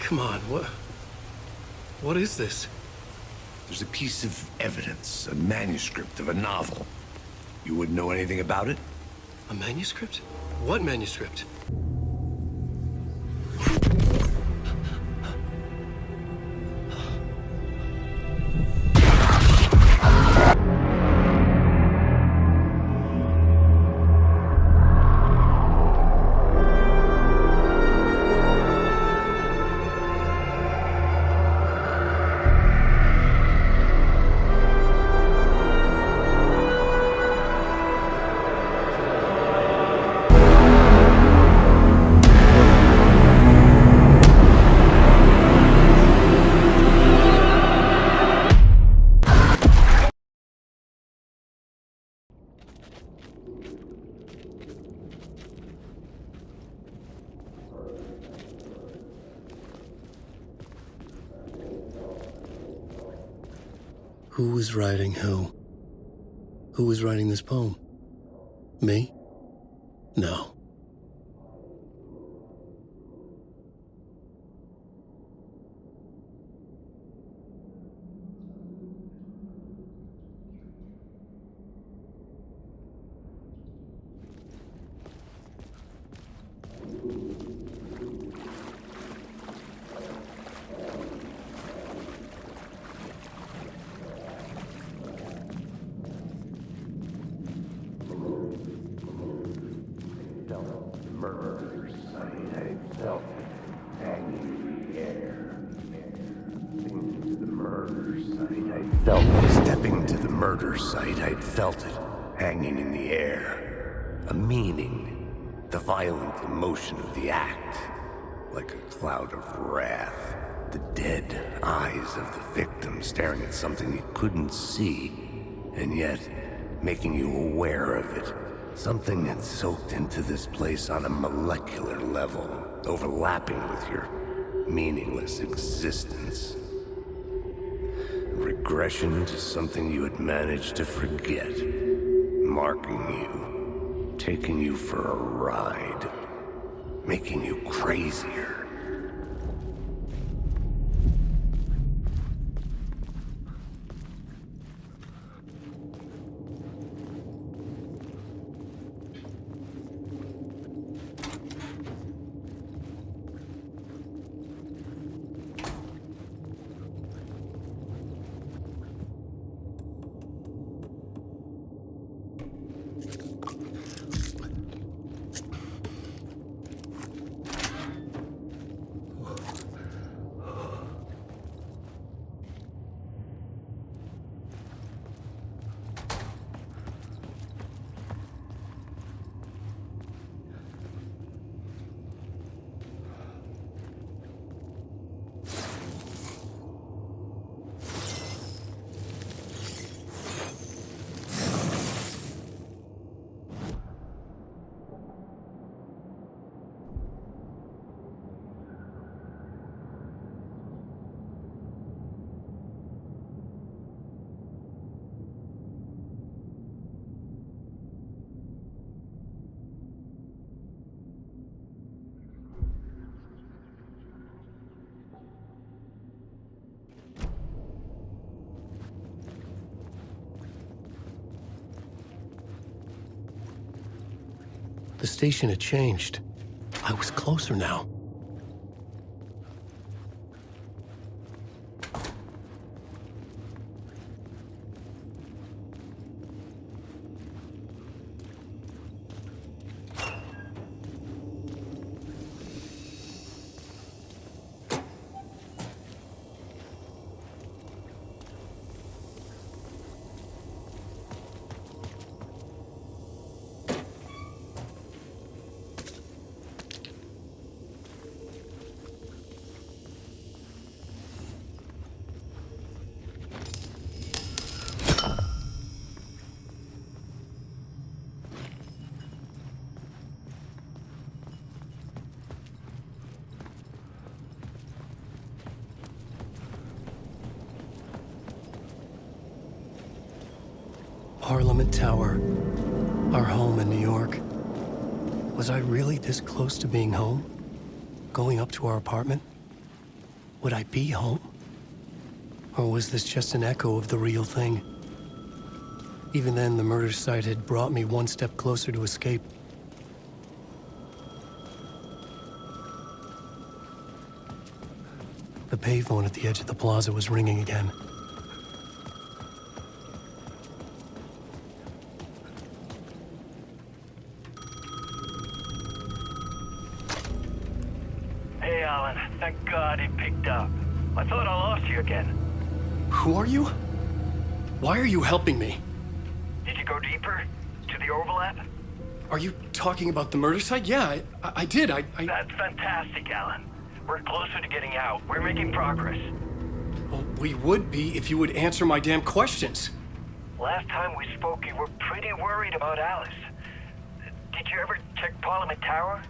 Come on, what is this? There's a piece of evidence, a manuscript of a novel. You wouldn't know anything about it? A manuscript? What manuscript? Who was writing who? Who was writing this poem? Me? No. Stepping to the murder site, I'd felt it, hanging in the air. A meaning, the violent emotion of the act, like a cloud of wrath. The dead eyes of the victim staring at something you couldn't see, and yet making you aware of it. Something had soaked into this place on a molecular level, overlapping with your meaningless existence. Regression to something you had managed to forget. Marking you. Taking you for a ride. Making you crazier. The station had changed. I was closer now. Parliament Tower, our home in New York. Was I really this close to being home? Going up to our apartment? Would I be home? Or was this just an echo of the real thing? Even then, the murder site had brought me one step closer to escape. The payphone at the edge of the plaza was ringing again. Hey, Alan. Thank God he picked up. I thought I lost you again. Who are you? Why are you helping me? Did you go deeper? To the overlap? Are you talking about the murder site? Yeah, I did. That's fantastic, Alan. We're closer to getting out. We're making progress. Well, we would be if you would answer my damn questions. Last time we spoke, you were pretty worried about Alice. Did you ever check Parliament Tower?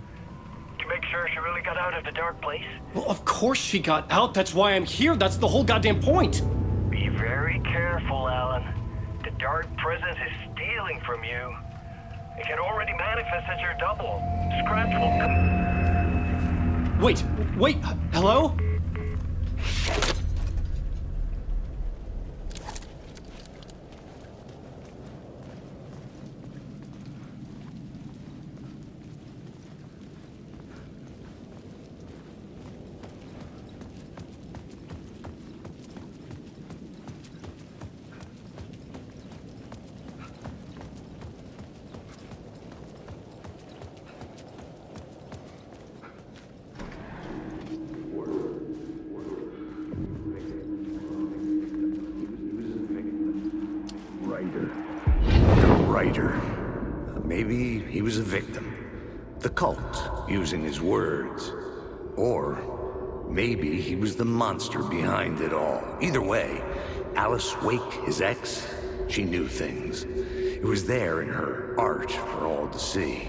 To make sure she really got out of the dark place? Well, of course she got out. That's why I'm here. That's the whole goddamn point. Be very careful, Alan. The dark presence is stealing from you. It can already manifest as your double. Scratch will come. Wait, hello? Maybe he was a victim. The cult, using his words. Or maybe he was the monster behind it all. Either way, Alice Wake, his ex, she knew things. It was there in her art for all to see.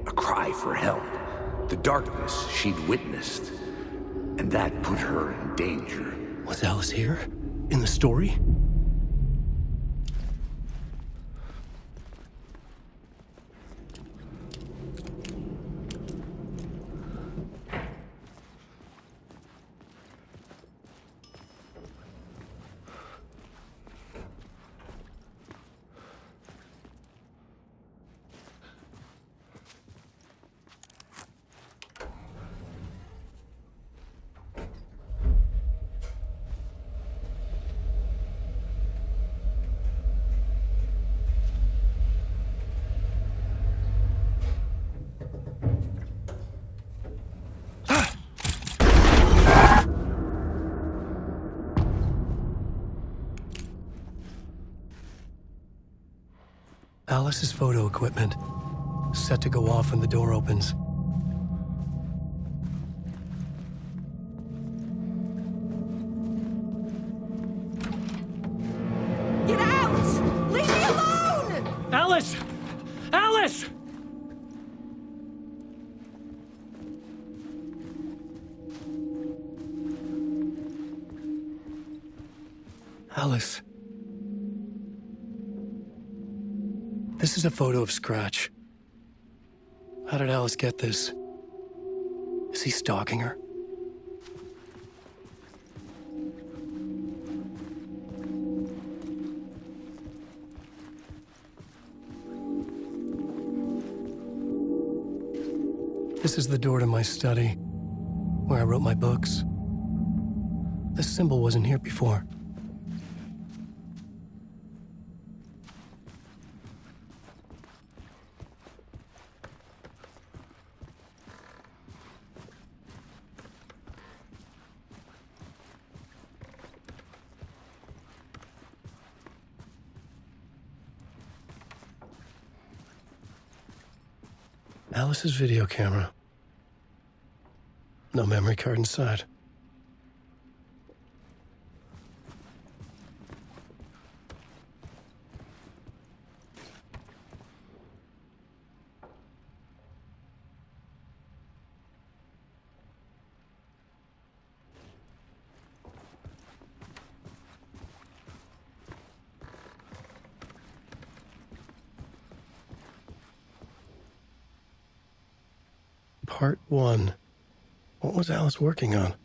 A cry for help. The darkness she'd witnessed. And that put her in danger. Was Alice here? In the story? Alice's photo equipment, set to go off when the door opens. Get out! Leave me alone! Alice! Alice! Alice. This is a photo of Scratch. How did Alice get this? Is he stalking her? This is the door to my study, where I wrote my books. This symbol wasn't here before. Alice's video camera. No memory card inside. Part 1. What was Alice working on?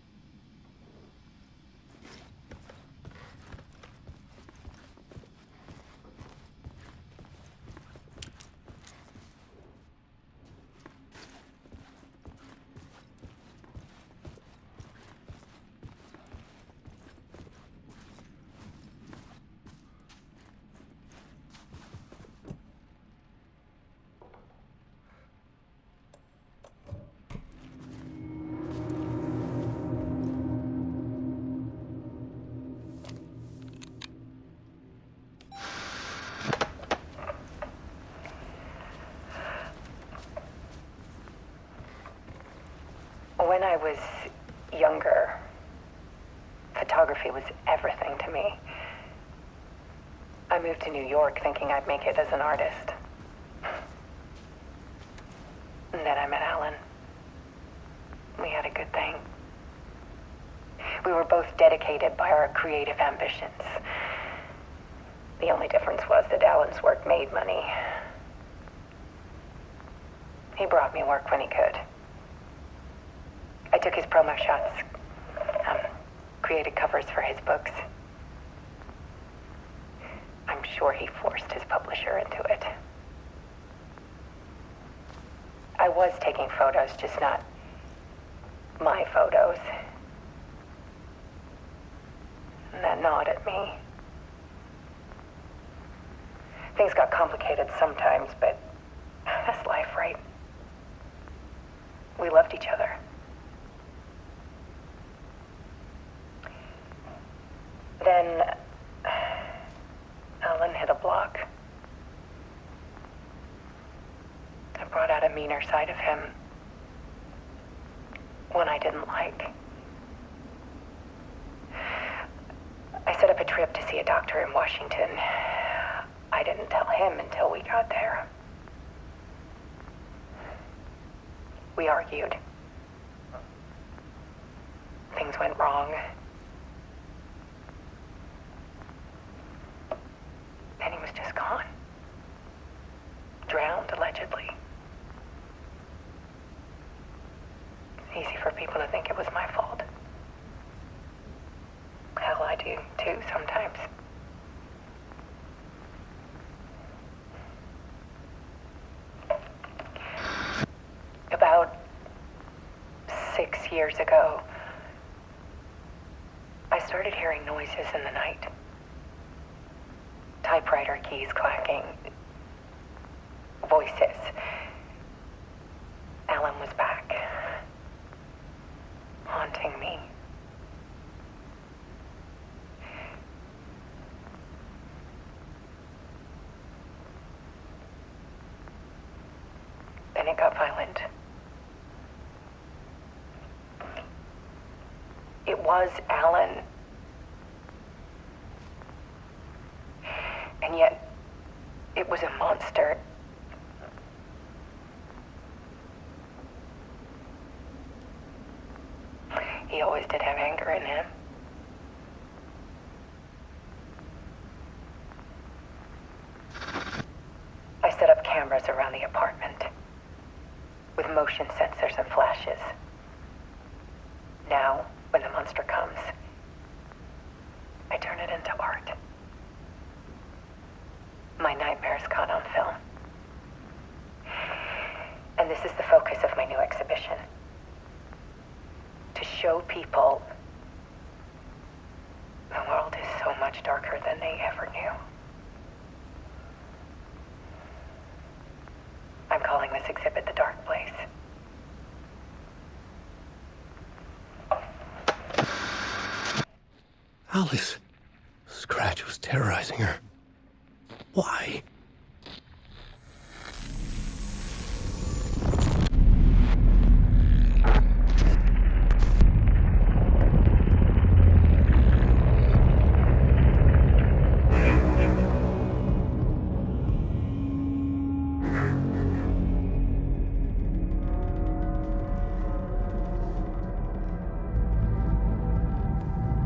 photography was everything to me. I moved to New York thinking I'd make it as an artist. And then I met Alan. We had a good thing. We were both dedicated by our creative ambitions. The only difference was that Alan's work made money. He brought me work when he could. I took his promo shots, created covers for his books. I'm sure he forced his publisher into it. I was taking photos, just not my photos. And that gnawed at me. Things got complicated sometimes, but that's life, right? We loved each other. Then Alan hit a block. I brought out a meaner side of him. One I didn't like. I set up a trip to see a doctor in Washington. I didn't tell him until we got there. We argued. Things went wrong. And he was just gone. Drowned, allegedly. It's easy for people to think it was my fault. Hell, I do too sometimes. About 6 years ago, I started hearing noises in the night. Typewriter keys clacking. Voices. Alan was back. Haunting me. Then it got violent. It was Alan. And yet, it was a monster. He always did have anger in him. I set up cameras around the apartment with motion sensors and flashes. Now, when the monster comes, I turn it into art. My nightmares caught on film. And this is the focus of my new exhibition. To show people the world is so much darker than they ever knew. I'm calling this exhibit The Dark Place. Alice. Scratch was terrorizing her. Why?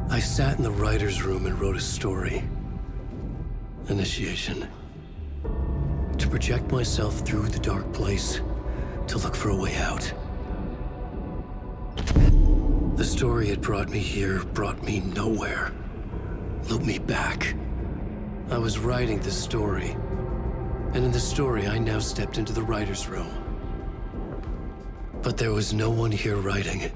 I sat in the writer's room and wrote a story. Initiation. To project myself through the dark place, to look for a way out. The story had brought me here, brought me nowhere. Looped me back. I was writing the story. And in the story, I now stepped into the writer's room. But there was no one here writing it.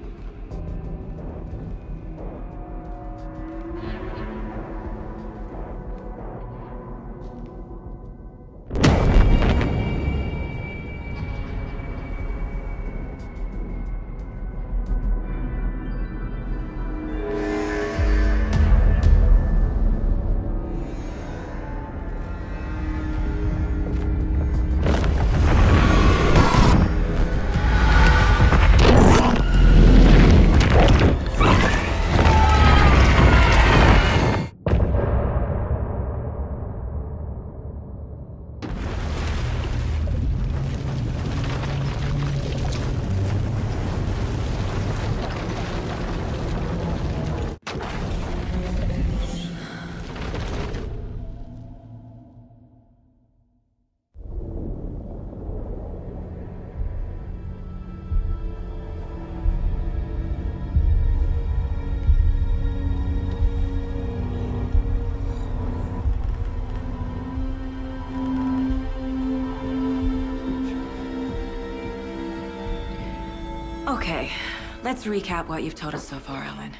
Okay, let's recap what you've told us so far, Alan.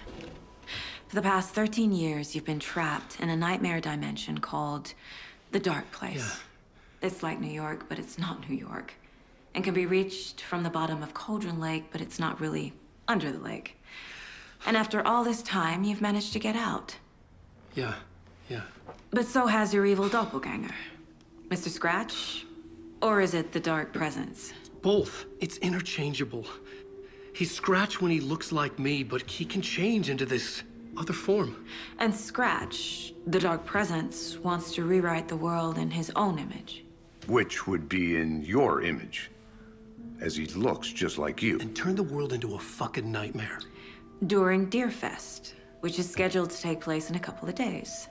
For the past 13 years, you've been trapped in a nightmare dimension called the Dark Place. Yeah. It's like New York, but it's not New York. And can be reached from the bottom of Cauldron Lake, but it's not really under the lake. And after all this time, you've managed to get out. Yeah. But so has your evil doppelganger. Mr. Scratch? Or is it the Dark Presence? Both. It's interchangeable. He's Scratch when he looks like me, but he can change into this other form. And Scratch, the Dark Presence, wants to rewrite the world in his own image. Which would be in your image, as he looks just like you. And turn the world into a fucking nightmare. During Deerfest, which is scheduled to take place in a couple of days.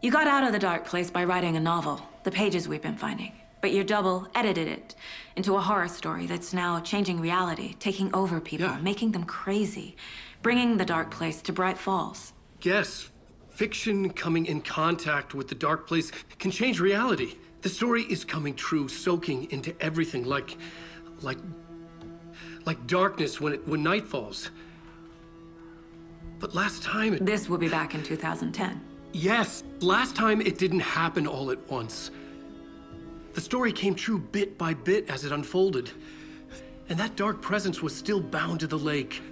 You got out of the Dark Place by writing a novel, the pages we've been finding. But your double edited it into a horror story that's now changing reality, taking over people, Yeah. making them crazy, bringing the Dark Place to Bright Falls. Yes, fiction coming in contact with the Dark Place can change reality. The story is coming true, soaking into everything like darkness when night falls. But last time This will be back in 2010. Yes, last time it didn't happen all at once. The story came true bit by bit as it unfolded. And that dark presence was still bound to the lake.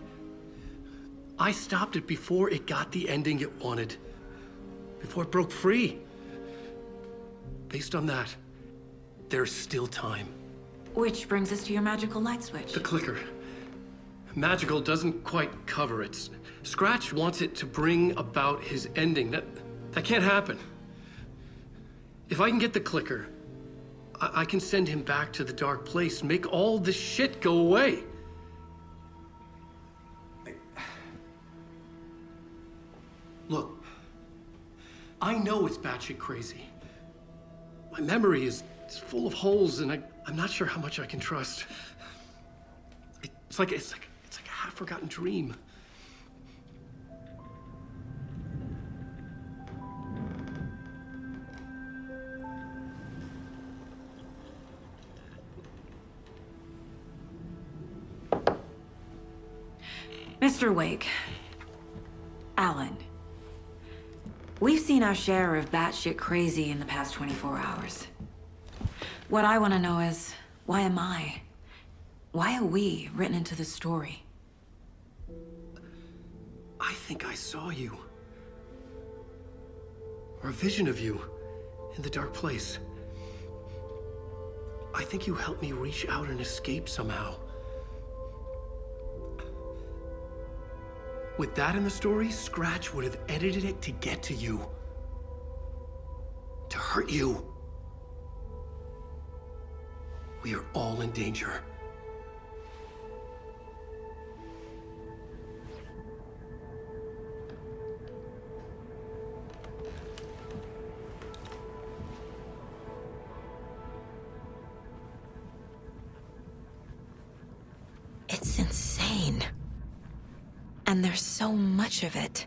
I stopped it before it got the ending it wanted. Before it broke free. Based on that, there's still time. Which brings us to your magical light switch. The clicker. Magical doesn't quite cover it. Scratch wants it to bring about his ending. That can't happen. If I can get the clicker, I can send him back to the Dark Place, make all this shit go away. Look, I know it's batshit crazy. My memory is full of holes, and I'm not sure how much I can trust. It's like a half-forgotten dream. Mr. Wake. Alan. We've seen our share of batshit crazy in the past 24 hours. What I want to know is, why am I? Why are we written into the story? I think I saw you. Or a vision of you in the Dark Place. I think you helped me reach out and escape somehow. With that in the story, Scratch would have edited it to get to you. To hurt you. We are all in danger. It's insane. And there's so much of it.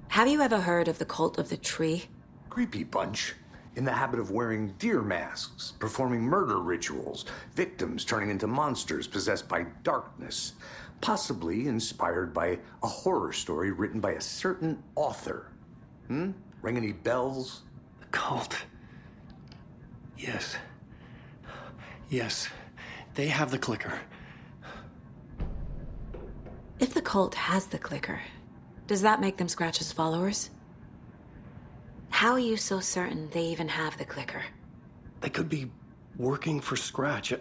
Have you ever heard of the cult of the tree? Creepy bunch. In the habit of wearing deer masks, performing murder rituals, victims turning into monsters possessed by darkness, possibly inspired by a horror story written by a certain author. Ring any bells? The cult. Yes. Yes. They have the clicker. If the cult has the clicker, does that make them Scratch's followers? How are you so certain they even have the clicker? They could be working for Scratch.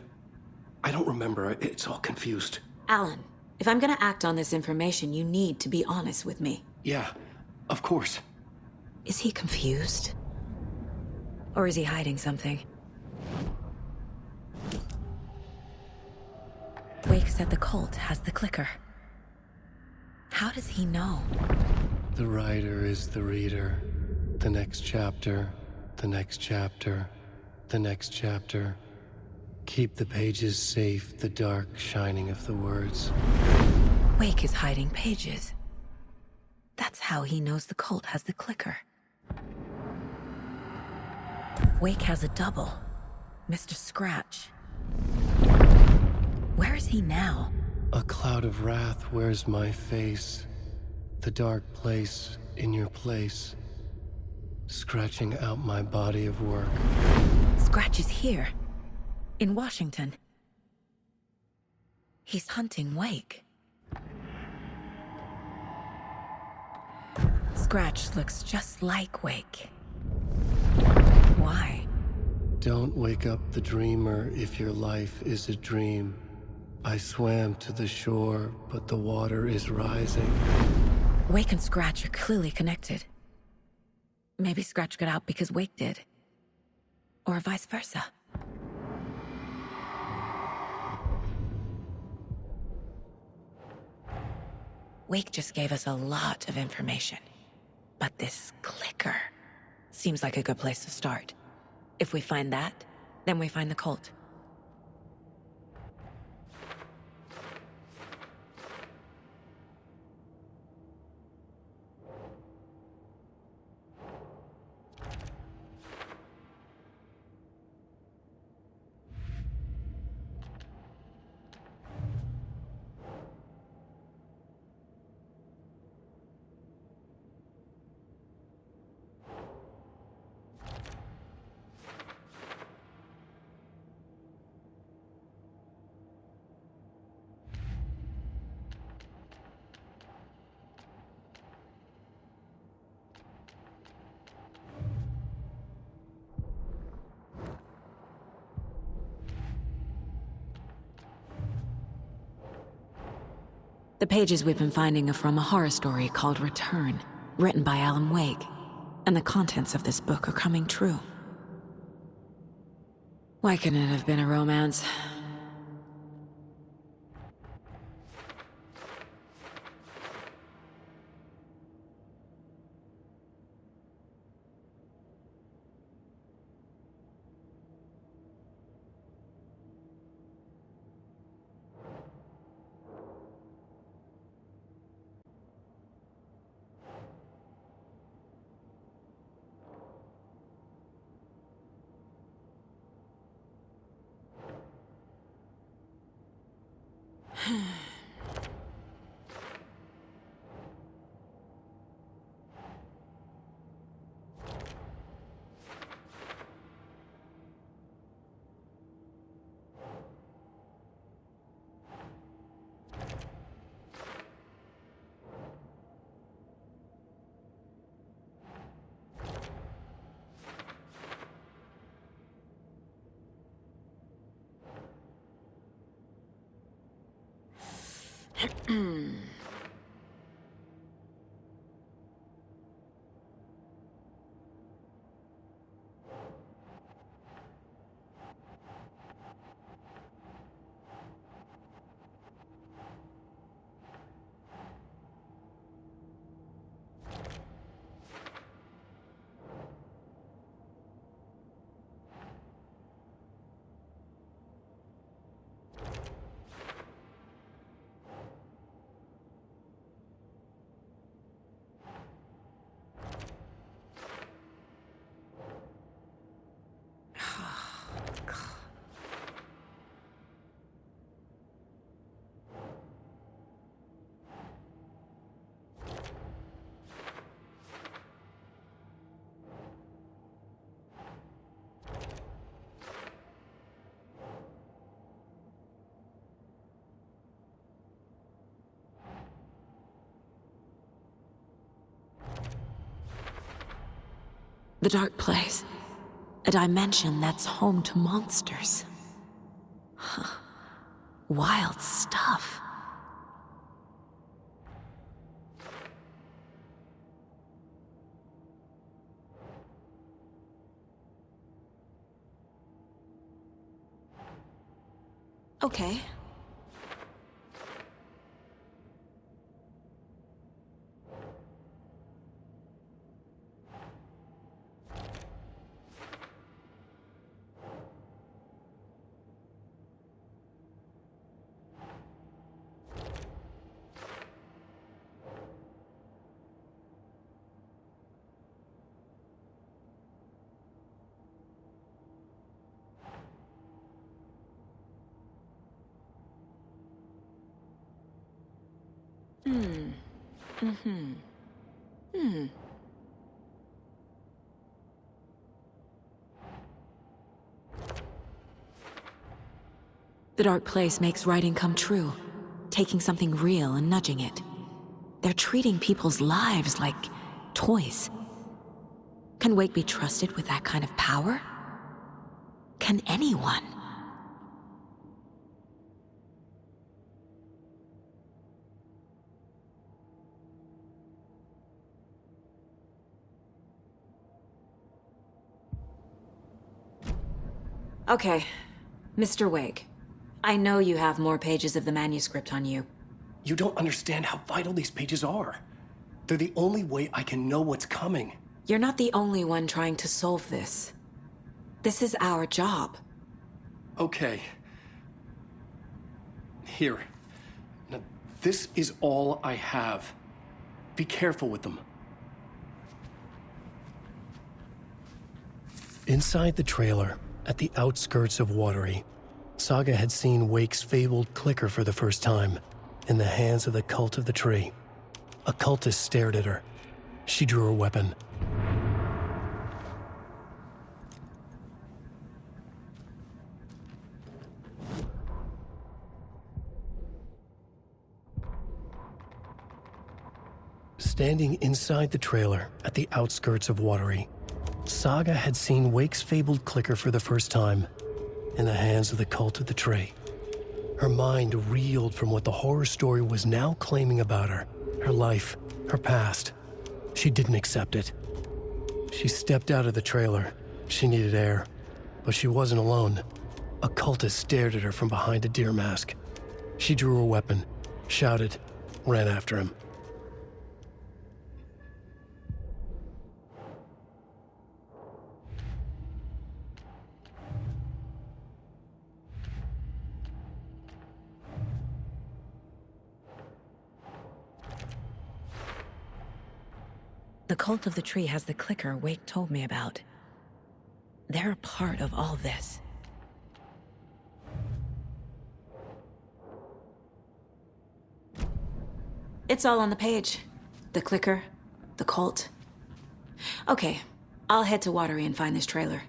I don't remember. It's all confused. Alan, if I'm gonna act on this information, you need to be honest with me. Yeah, of course. Is he confused? Or is he hiding something? Wake said the cult has the clicker. How does he know? The writer is the reader. The next chapter, the next chapter, the next chapter. Keep the pages safe, the dark shining of the words. Wake is hiding pages. That's how he knows the cult has the clicker. Wake has a double. Mr. Scratch. Where is he now? A cloud of wrath wears my face. The dark place in your place. Scratching out my body of work. Scratch is here. In Washington. He's hunting Wake. Scratch looks just like Wake. Why? Don't wake up the dreamer if your life is a dream. I swam to the shore, but the water is rising. Wake and Scratch are clearly connected. Maybe Scratch got out because Wake did. Or vice versa. Wake just gave us a lot of information. But this clicker seems like a good place to start. If we find that, then we find the cult. The pages we've been finding are from a horror story called Return, written by Alan Wake, and the contents of this book are coming true. Why couldn't it have been a romance? The dark place. A dimension that's home to monsters. Huh. Wild stuff. Okay. The dark place makes writing come true, taking something real and nudging it. They're treating people's lives like toys. Can Wake be trusted with that kind of power? Can anyone? Okay, Mr. Wake. I know you have more pages of the manuscript on you. You don't understand how vital these pages are. They're the only way I can know what's coming. You're not the only one trying to solve this. This is our job. Okay. Here. Now, this is all I have. Be careful with them. Inside the trailer, at the outskirts of Watery, Saga had seen Wake's fabled clicker for the first time, in the hands of the Cult of the Tree. A cultist stared at her. She drew her weapon. Standing inside the trailer at the outskirts of Watery, Saga had seen Wake's fabled clicker for the first time, in the hands of the Cult of the Tree. Her mind reeled from what the horror story was now claiming about her, her life, her past. She didn't accept it. She stepped out of the trailer. She needed air, but she wasn't alone. A cultist stared at her from behind a deer mask. She drew her weapon, shouted, ran after him. The Cult of the Tree has the clicker Wake told me about. They're a part of all this. It's all on the page. The clicker, the cult. Okay, I'll head to Watery and find this trailer.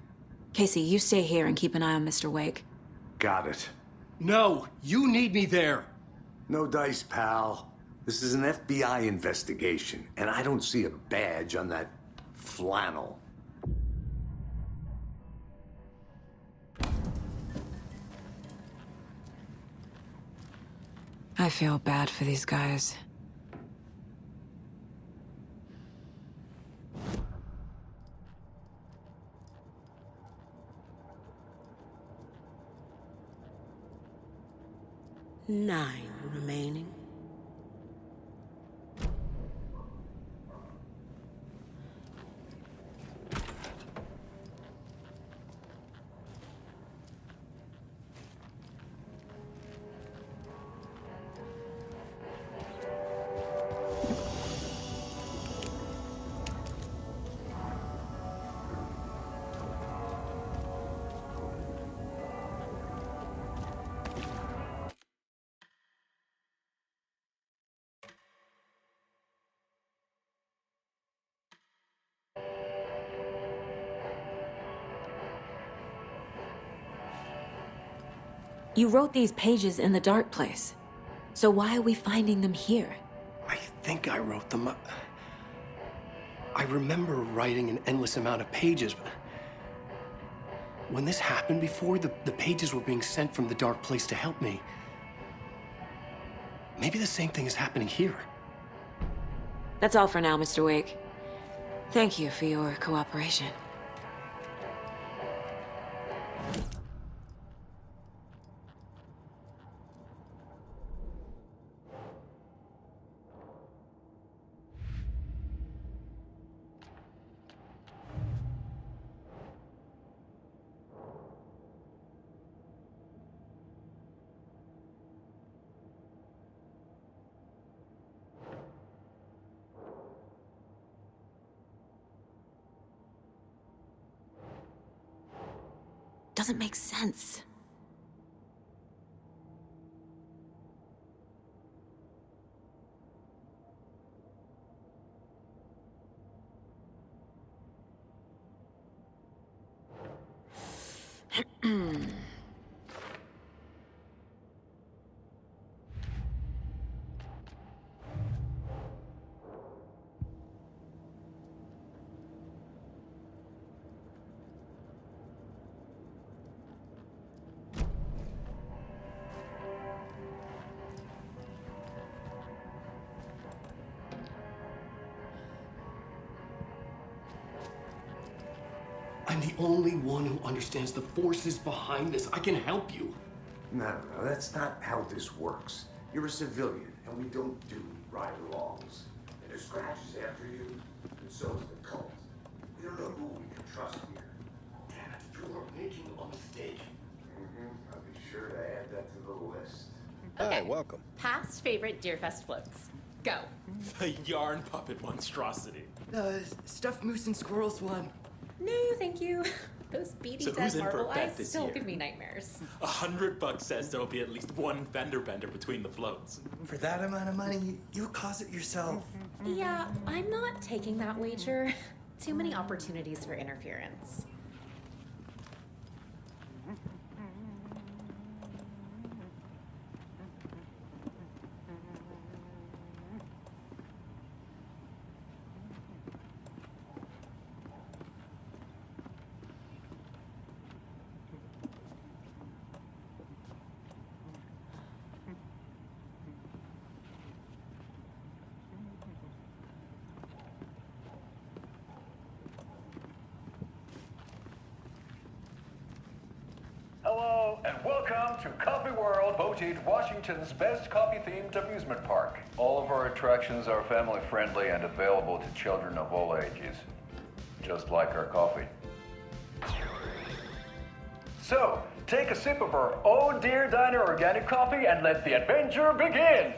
Casey, you stay here and keep an eye on Mr. Wake. Got it. No, you need me there. No dice, pal. This is an FBI investigation, and I don't see a badge on that flannel. I feel bad for these guys. Nine remaining. You wrote these pages in the dark place. So why are we finding them here? I think I wrote them. I remember writing an endless amount of pages, but when this happened before, the pages were being sent from the dark place to help me. Maybe the same thing is happening here. That's all for now, Mr. Wake. Thank you for your cooperation. Doesn't make sense. I'm the only one who understands the forces behind this. I can help you. No, that's not how this works. You're a civilian, and we don't do ride-alongs. And if Scratch is after you, and so is the cult. We don't know who we can trust here. Damn it, you are making a mistake. I'll be sure to add that to the list. Hi, welcome. Past favorite Deerfest floats. Go. The yarn puppet monstrosity. Stuffed moose and squirrels one. No, thank you. Those beady So dead who's in for marble a bet eyes this still year? give me nightmares. $100 says there'll be at least one fender bender between the floats. For that amount of money, you cause it yourself. Yeah, I'm not taking that wager. Too many opportunities for interference. Hello, and welcome to Coffee World, voted Washington's best coffee-themed amusement park. All of our attractions are family-friendly and available to children of all ages, just like our coffee. So, take a sip of our Oh Dear Diner organic coffee and let the adventure begin!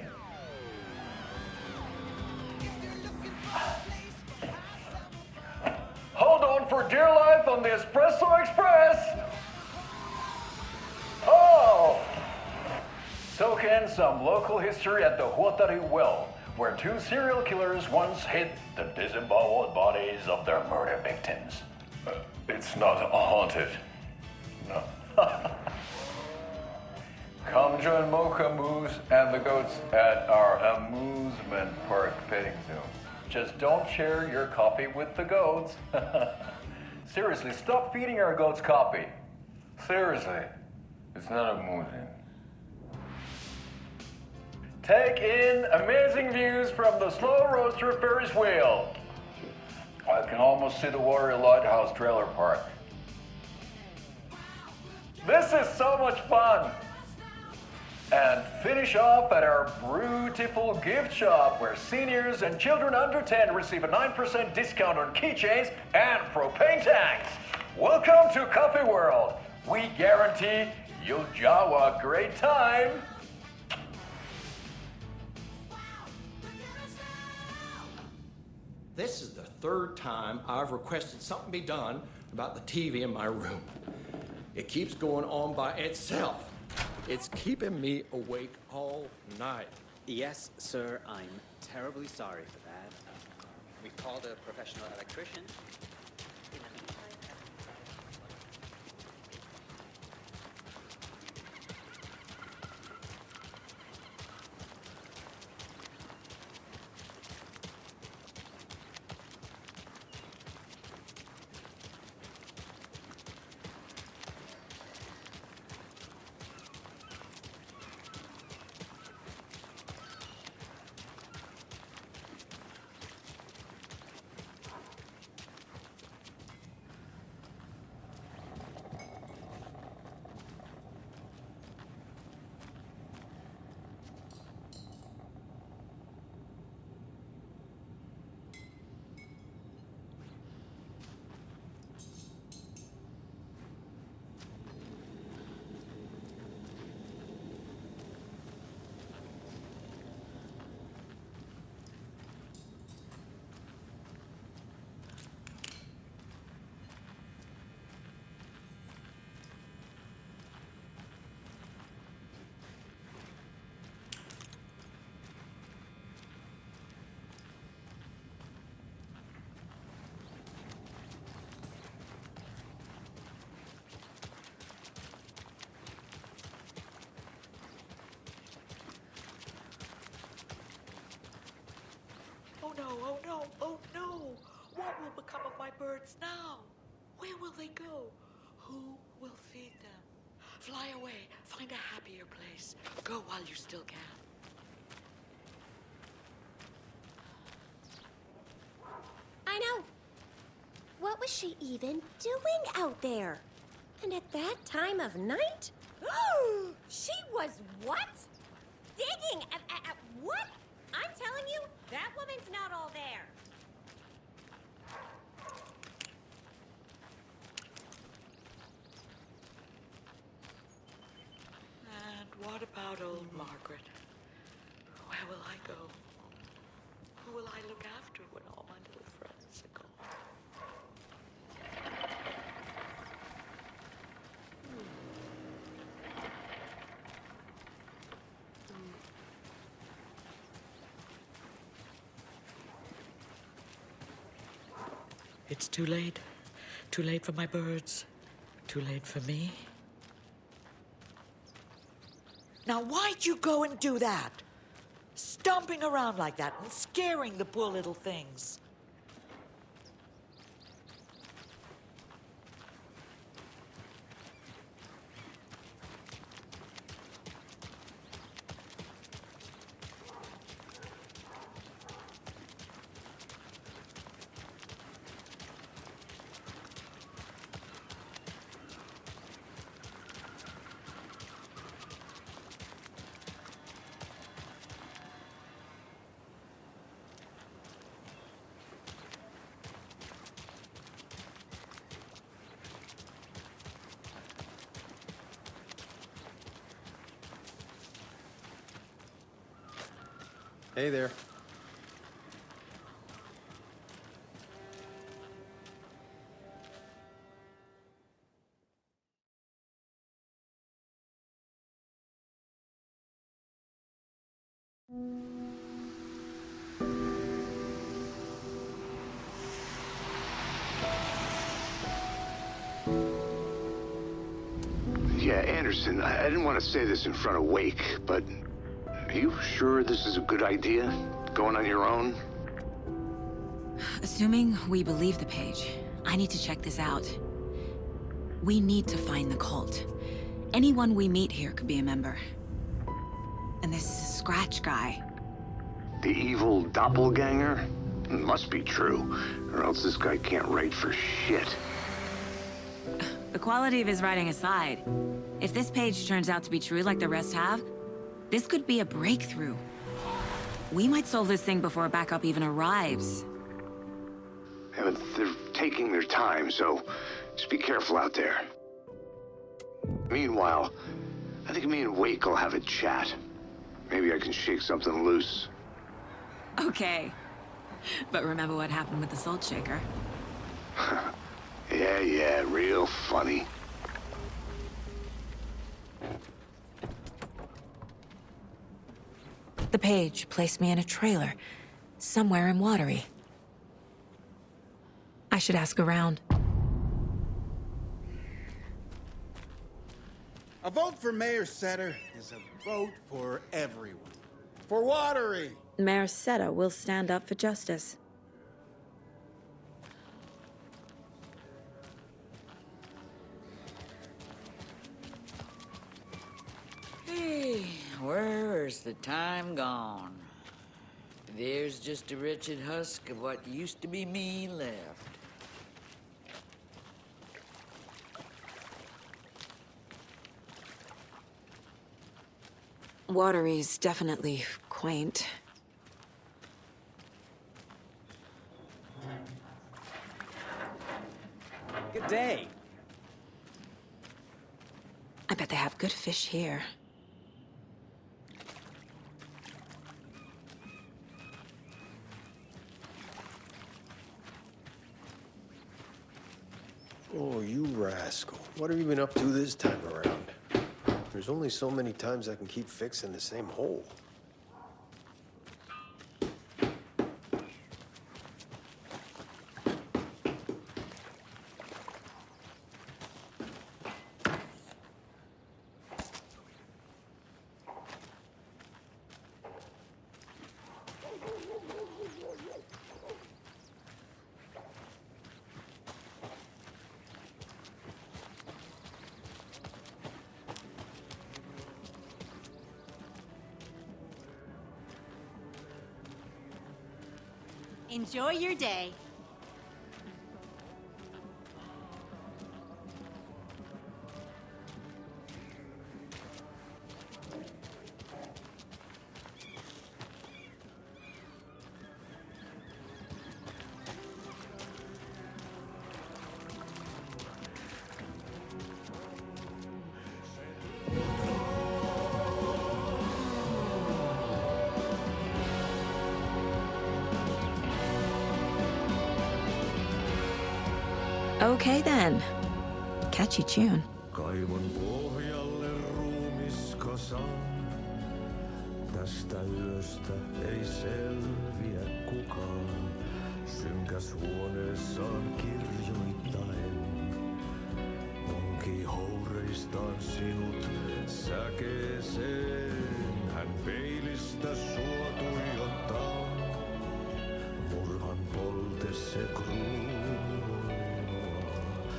Hold on for dear life on the Espresso Express! Oh! Soak in some local history at the Watery well, where two serial killers once hid the disemboweled bodies of their murder victims. It's not haunted. No. Come join Mocha Moose and the goats at our amusement park petting zoo. Just don't share your coffee with the goats. Seriously, stop feeding our goats coffee. Seriously. It's not amusing. Take in amazing views from the slow roaster Ferris wheel. I can almost see the Watery Lighthouse trailer park. This is so much fun. And finish off at our beautiful gift shop where seniors and children under 10 receive a 9% discount on keychains and propane tanks. Welcome to Coffee World. We guarantee you'll jaw a great time. This is the third time I've requested something be done about the TV in my room. It keeps going on by itself. It's keeping me awake all night. Yes, sir, I'm terribly sorry for that. We've called a professional electrician. In the meantime, Oh no, oh no, oh no! What will become of my birds now? Where will they go? Who will feed them? Fly away, find a happier place. Go while you still can. I know. Well, What was she even doing out there? And at that time of night? She was what? Digging at what? I'm telling you, that woman's not all there. And what about old Margaret? Where will I go? Who will I look after when all my little friends are gone? It's too late. Too late for my birds. Too late for me. Now, why'd you go and do that? Stomping around like that and scaring the poor little things. Hey there. Yeah, Anderson, I didn't want to say this in front of Wake, but are you sure this is a good idea? Going on your own? Assuming we believe the page, I need to check this out. We need to find the cult. Anyone we meet here could be a member. And this Scratch guy. The evil doppelganger? Must be true, or else this guy can't write for shit. The quality of his writing aside, if this page turns out to be true like the rest have, this could be a breakthrough. We might solve this thing before backup even arrives. Yeah, but they're taking their time, so just be careful out there. Meanwhile, I think me and Wake will have a chat. Maybe I can shake something loose. Okay. But remember what happened with the Salt Shaker? Yeah, real funny. The page placed me in a trailer, somewhere in Watery. I should ask around. A vote for Mayor Setter is a vote for everyone. For Watery! Mayor Seta will stand up for justice. Hey, where's the time gone? There's just a wretched husk of what used to be me left. Watery's definitely quaint. Good day. I bet they have good fish here. Oh, you rascal. What have you been up to this time around? There's only so many times I can keep fixing the same hole. Enjoy your day. Okay then. Catchy tune. Kaivon pohjalle ruumiskasan. Tästä yöstä ei selviä kukaan. Synkäs huoneessaan kirjoittaen. Onki houreistaan sinut säkeeseen. Hän peilistä sua tuijottaa. Murhan polte se kruunua.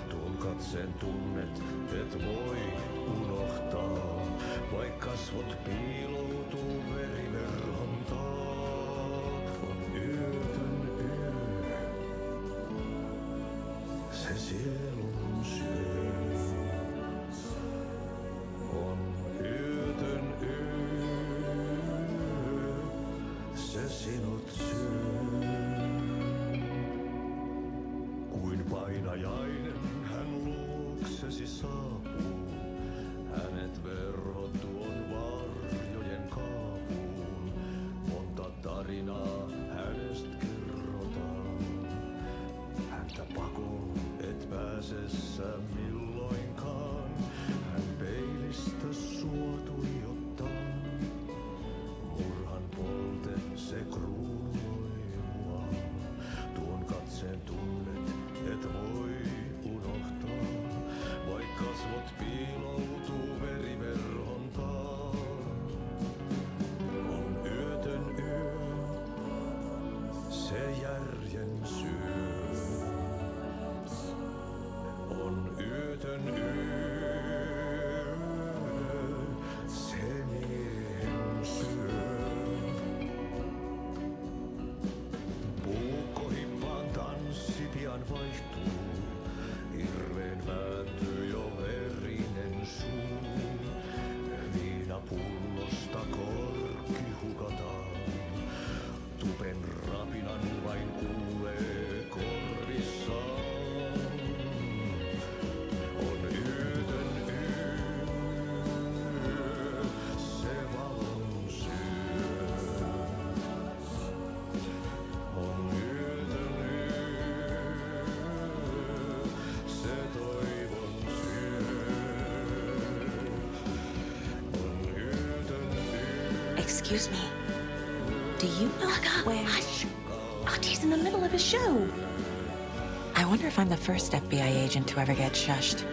Tuon katseen tunnet, et voi unohtaa. Vaik kasvot piiloutuu veriverhon taa. On yötön yö. Se sielun syö. On yötön yö. Se sinut syö. Kuin painajainen hän luoksesi saapuu. Hänet verhot tuon varjojen kaapuun. Monta tarinaa hänestä kerrotaan. Häntä pakoon et pääse sä milloinkaan. Hän peilistä sua tuijottaa. Murhan polte se kruunoi mua. Tuon katseen tunnet et voi unohtaa. Vaik kasvot piiloutuu veriverhon taa. On yötön yö, se järjen syö. On yötön yö, se miehen syö. Puukkohippaan tanssi pian vaihtuu. Hirveen vääntyy jo verinen suu. Viinapullosta korkki hukataan. Tupen rapinan vain kuulee korvissaan. On yötön yö, se valon syö. On yötön yö, se toivon syö. On yötön yö. Excuse me. Do you know where... Hush! Audie's in the middle of a show. I wonder if I'm the first FBI agent to ever get shushed.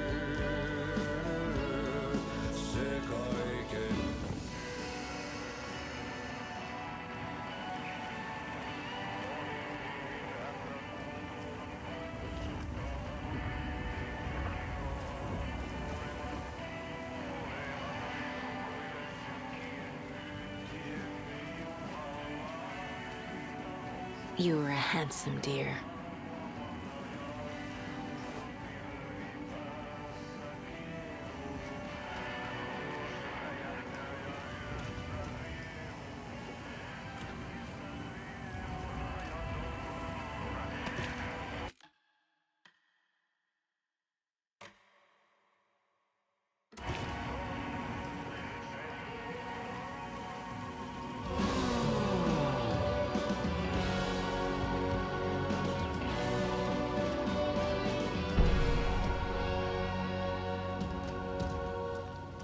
You were a handsome dear.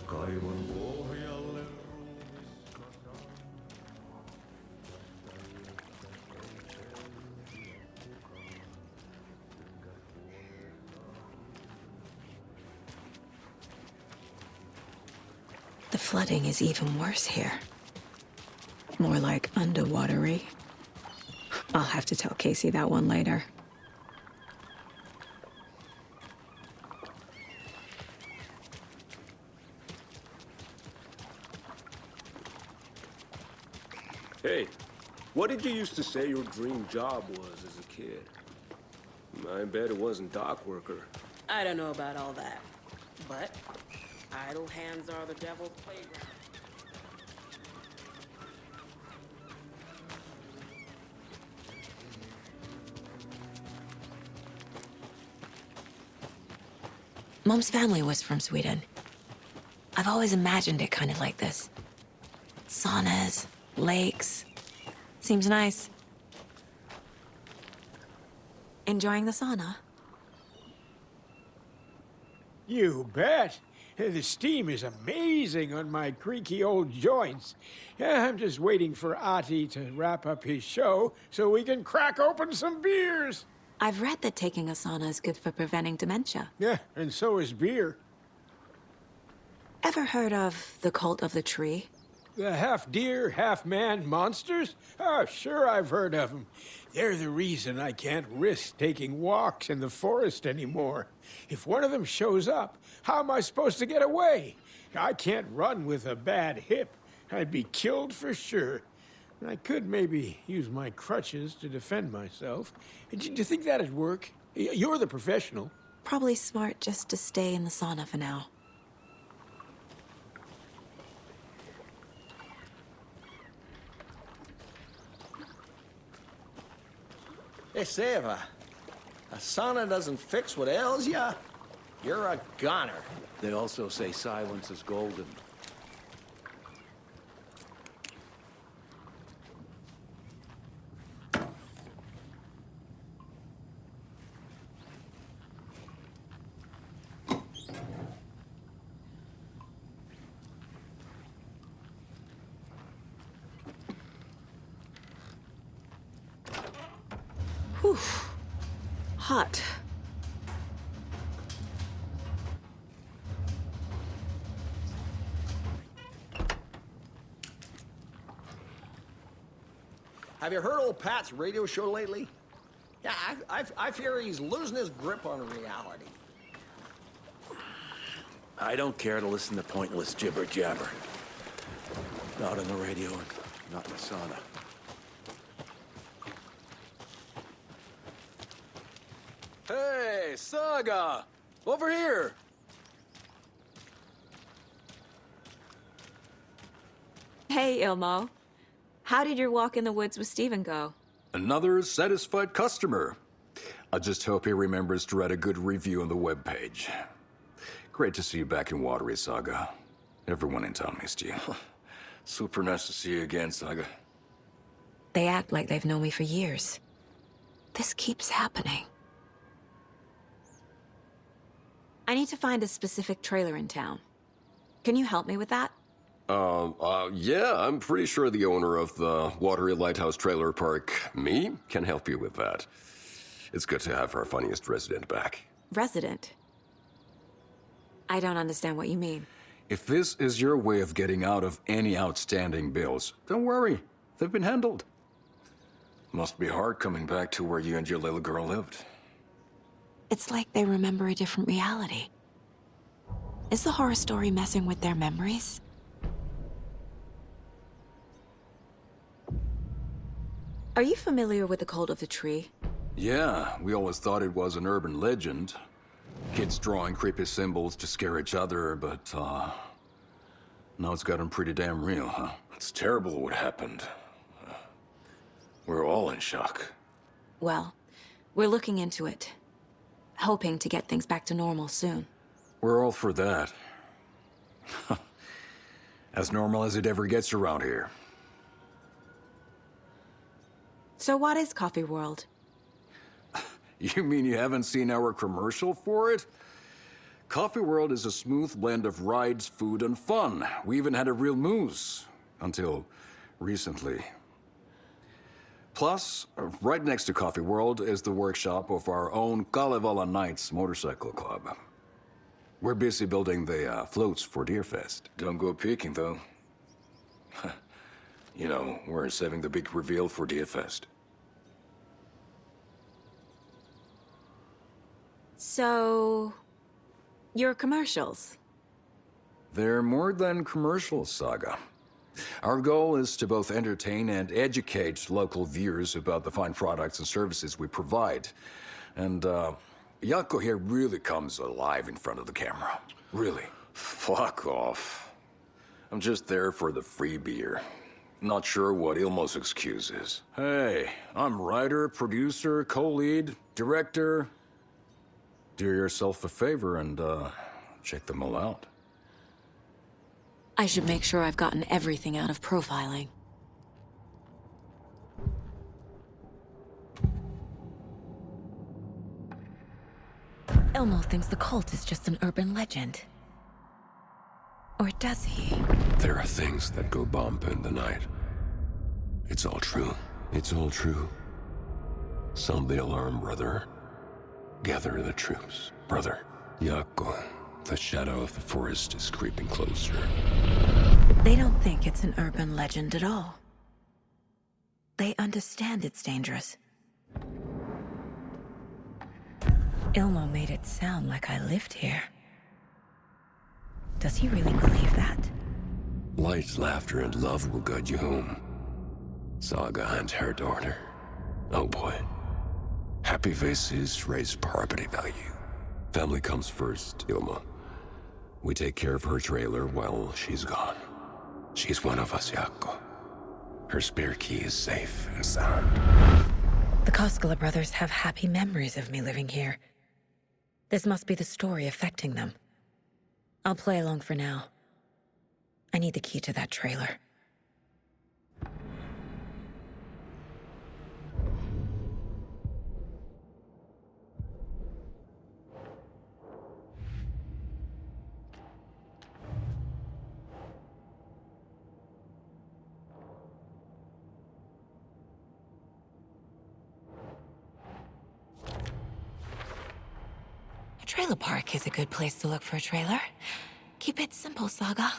Kaivon pohjalle The flooding is even worse here. More like underwatery. I'll have to tell Casey that one later. Hey, what did you used to say your dream job was as a kid? I bet it wasn't dock worker. I don't know about all that, but idle hands are the devil's playground. Mom's family was from Sweden. I've always imagined it kind of like this. Saunas, lakes. Seems nice. Enjoying the sauna? You bet. The steam is amazing on my creaky old joints. I'm just waiting for Ati to wrap up his show so we can crack open some beers. I've read that taking a sauna is good for preventing dementia. Yeah, and so is beer. Ever heard of the cult of the tree? The half-deer, half-man monsters? Oh, sure I've heard of them. They're the reason I can't risk taking walks in the forest anymore. If one of them shows up, how am I supposed to get away? I can't run with a bad hip. I'd be killed for sure. I could maybe use my crutches to defend myself. Do you think that'd work? You're the professional. Probably smart just to stay in the sauna for now. They say if a sauna doesn't fix what ails ya, you're a goner. They also say silence is golden. Whew. Hot. Have you heard old Pat's radio show lately? Yeah, I fear he's losing his grip on reality. I don't care to listen to pointless jibber-jabber. Not on the radio and not in the sauna. Hey, Saga! Over here! Hey, Ilmo. How did your walk in the woods with Steven go? Another satisfied customer. I just hope he remembers to write a good review on the webpage. Great to see you back in Watery, Saga. Everyone in town missed you. Super nice to see you again, Saga. They act like they've known me for years. This keeps happening. I need to find a specific trailer in town. Can you help me with that? Yeah, I'm pretty sure the owner of the Watery Lighthouse Trailer Park, me, can help you with that. It's good to have our funniest resident back. Resident? I don't understand what you mean. If this is your way of getting out of any outstanding bills, don't worry. They've been handled. Must be hard coming back to where you and your little girl lived. It's like they remember a different reality. Is the horror story messing with their memories? Are you familiar with the cult of the tree? Yeah, we always thought it was an urban legend. Kids drawing creepy symbols to scare each other, but, now it's gotten pretty damn real, huh? It's terrible what happened. We're all in shock. Well, we're looking into it. Hoping to get things back to normal soon. We're all for that. As normal as it ever gets around here. So what is Coffee World? You mean you haven't seen our commercial for it? Coffee World is a smooth blend of rides, food, and fun. We even had a real moose. Until recently. Plus, right next to Coffee World is the workshop of our own Kalevala Knights Motorcycle Club. We're busy building the floats for Deerfest. Don't go peeking, though. You know, we're saving the big reveal for Deerfest. So, your commercials? They're more than commercials, Saga. Our goal is to both entertain and educate local viewers about the fine products and services we provide. And, Yako here really comes alive in front of the camera. Really. Fuck off. I'm just there for the free beer. Not sure what Ilmo's excuse is. Hey, I'm writer, producer, co-lead, director. Do yourself a favor and, check them all out. I should make sure I've gotten everything out of profiling. Elmo thinks the cult is just an urban legend. Or does he? There are things that go bump in the night. It's all true. It's all true. Sound the alarm, brother. Gather the troops, brother. Yako, the shadow of the forest is creeping closer. They don't think it's an urban legend at all. They understand it's dangerous. Ilmo made it sound like I lived here. Does he really believe that? Light, laughter, and love will guide you home. Saga and her daughter. Oh boy. Happy faces raise property value. Family comes first, Ilma. We take care of her trailer while she's gone. She's one of us, Yako. Her spare key is safe and sound. The Koskela brothers have happy memories of me living here. This must be the story affecting them. I'll play along for now. I need the key to that trailer. A trailer park is a good place to look for a trailer. Keep it simple, Saga.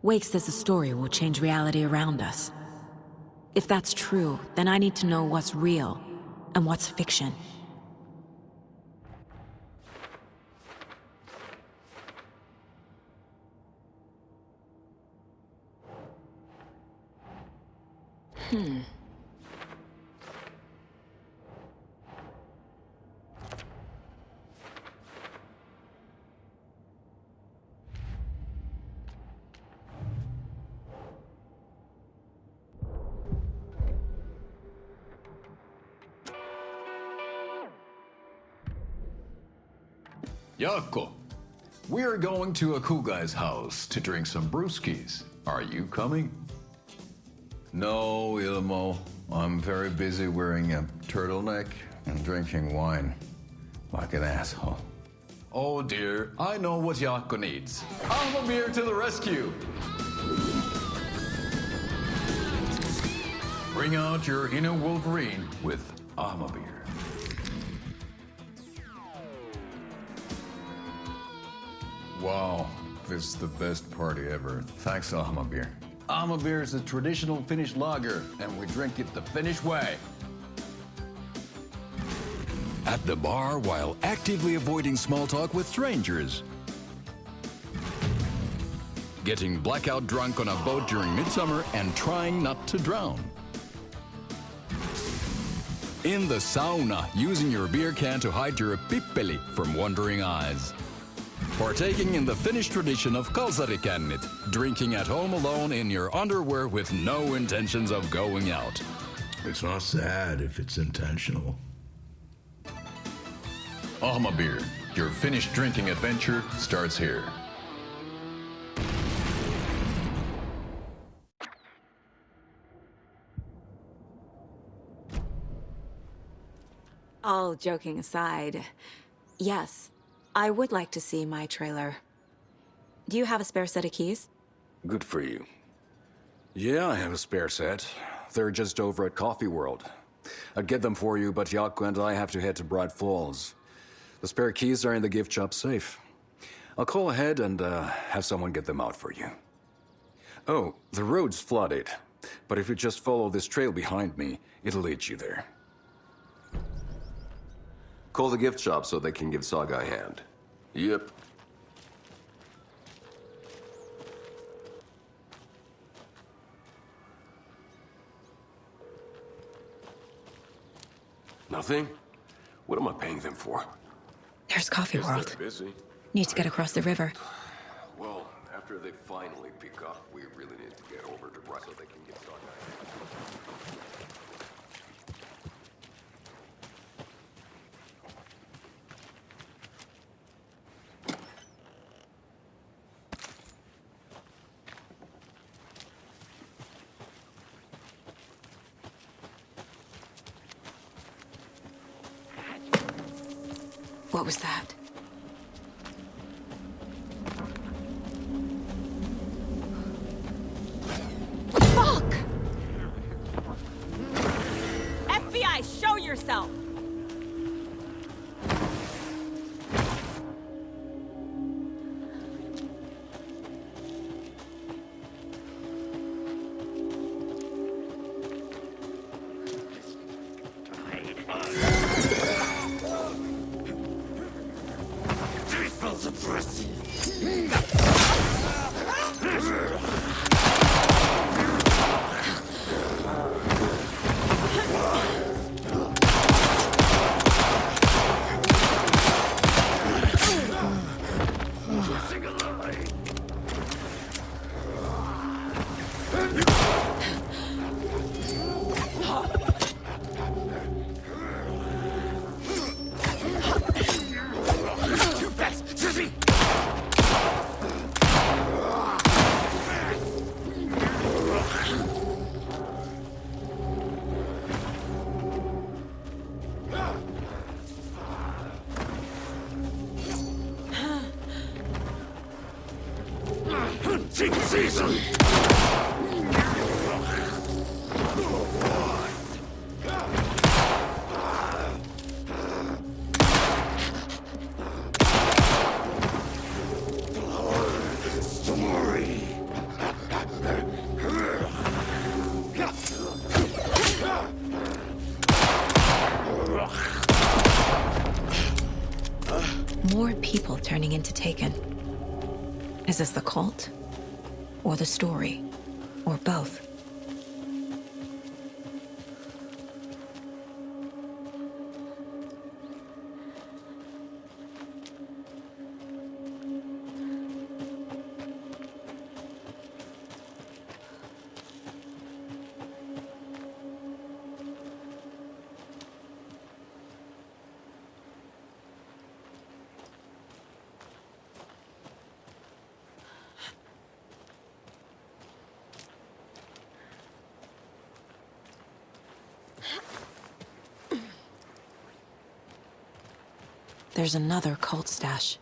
Wake says the story will change reality around us. If that's true, then I need to know what's real and what's fiction. Yako, we're going to Akugai's house to drink some brewskis. Are you coming? No, Ilmo. I'm very busy wearing a turtleneck and drinking wine. Like an asshole. Oh dear, I know what Yako needs. Beer to the rescue! Bring out your inner Wolverine with Beer. Wow, this is the best party ever. Thanks, Beer. Beer is a traditional Finnish lager, and we drink it the Finnish way. At the bar while actively avoiding small talk with strangers. Getting blackout drunk on a boat during midsummer and trying not to drown. In the sauna, using your beer can to hide your pippeli from wandering eyes. Partaking in the Finnish tradition of kalsarikännit, drinking at home alone in your underwear with no intentions of going out. It's not sad if it's intentional. Beer, your Finnish drinking adventure starts here. All joking aside, yes, I would like to see my trailer. Do you have a spare set of keys? Good for you. Yeah, I have a spare set. They're just over at Coffee World. I'd get them for you, but Yako and I have to head to Bright Falls. The spare keys are in the gift shop safe. I'll call ahead and have someone get them out for you. Oh, the road's flooded, but if you just follow this trail behind me, it'll lead you there. Call the gift shop so they can give Saga a hand. Yep. Nothing? What am I paying them for? There's Coffee Guess World. they're busy. Need to get across the river. Well, after they finally pick up, we really need to get over to Bright so they can get Saga a hand. What was that? Fuck! FBI, show yourself! More people turning into Taken. Is this the cult? Or the story? Or both? There's another cult stash.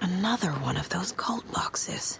Another one of those cult boxes.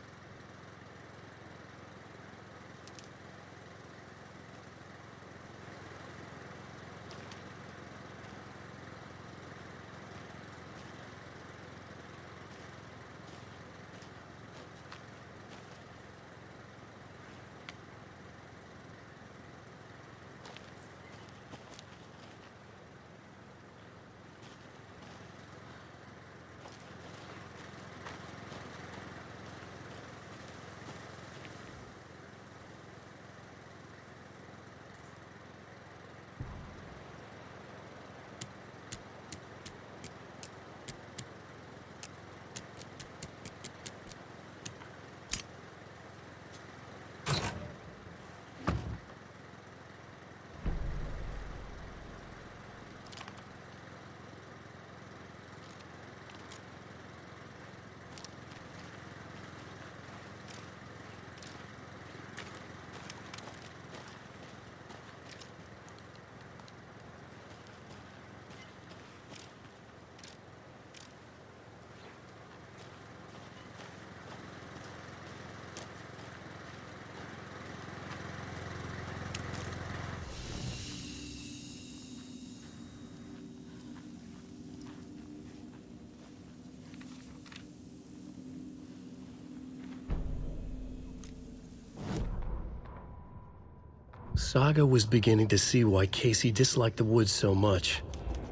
Saga was beginning to see why Casey disliked the woods so much.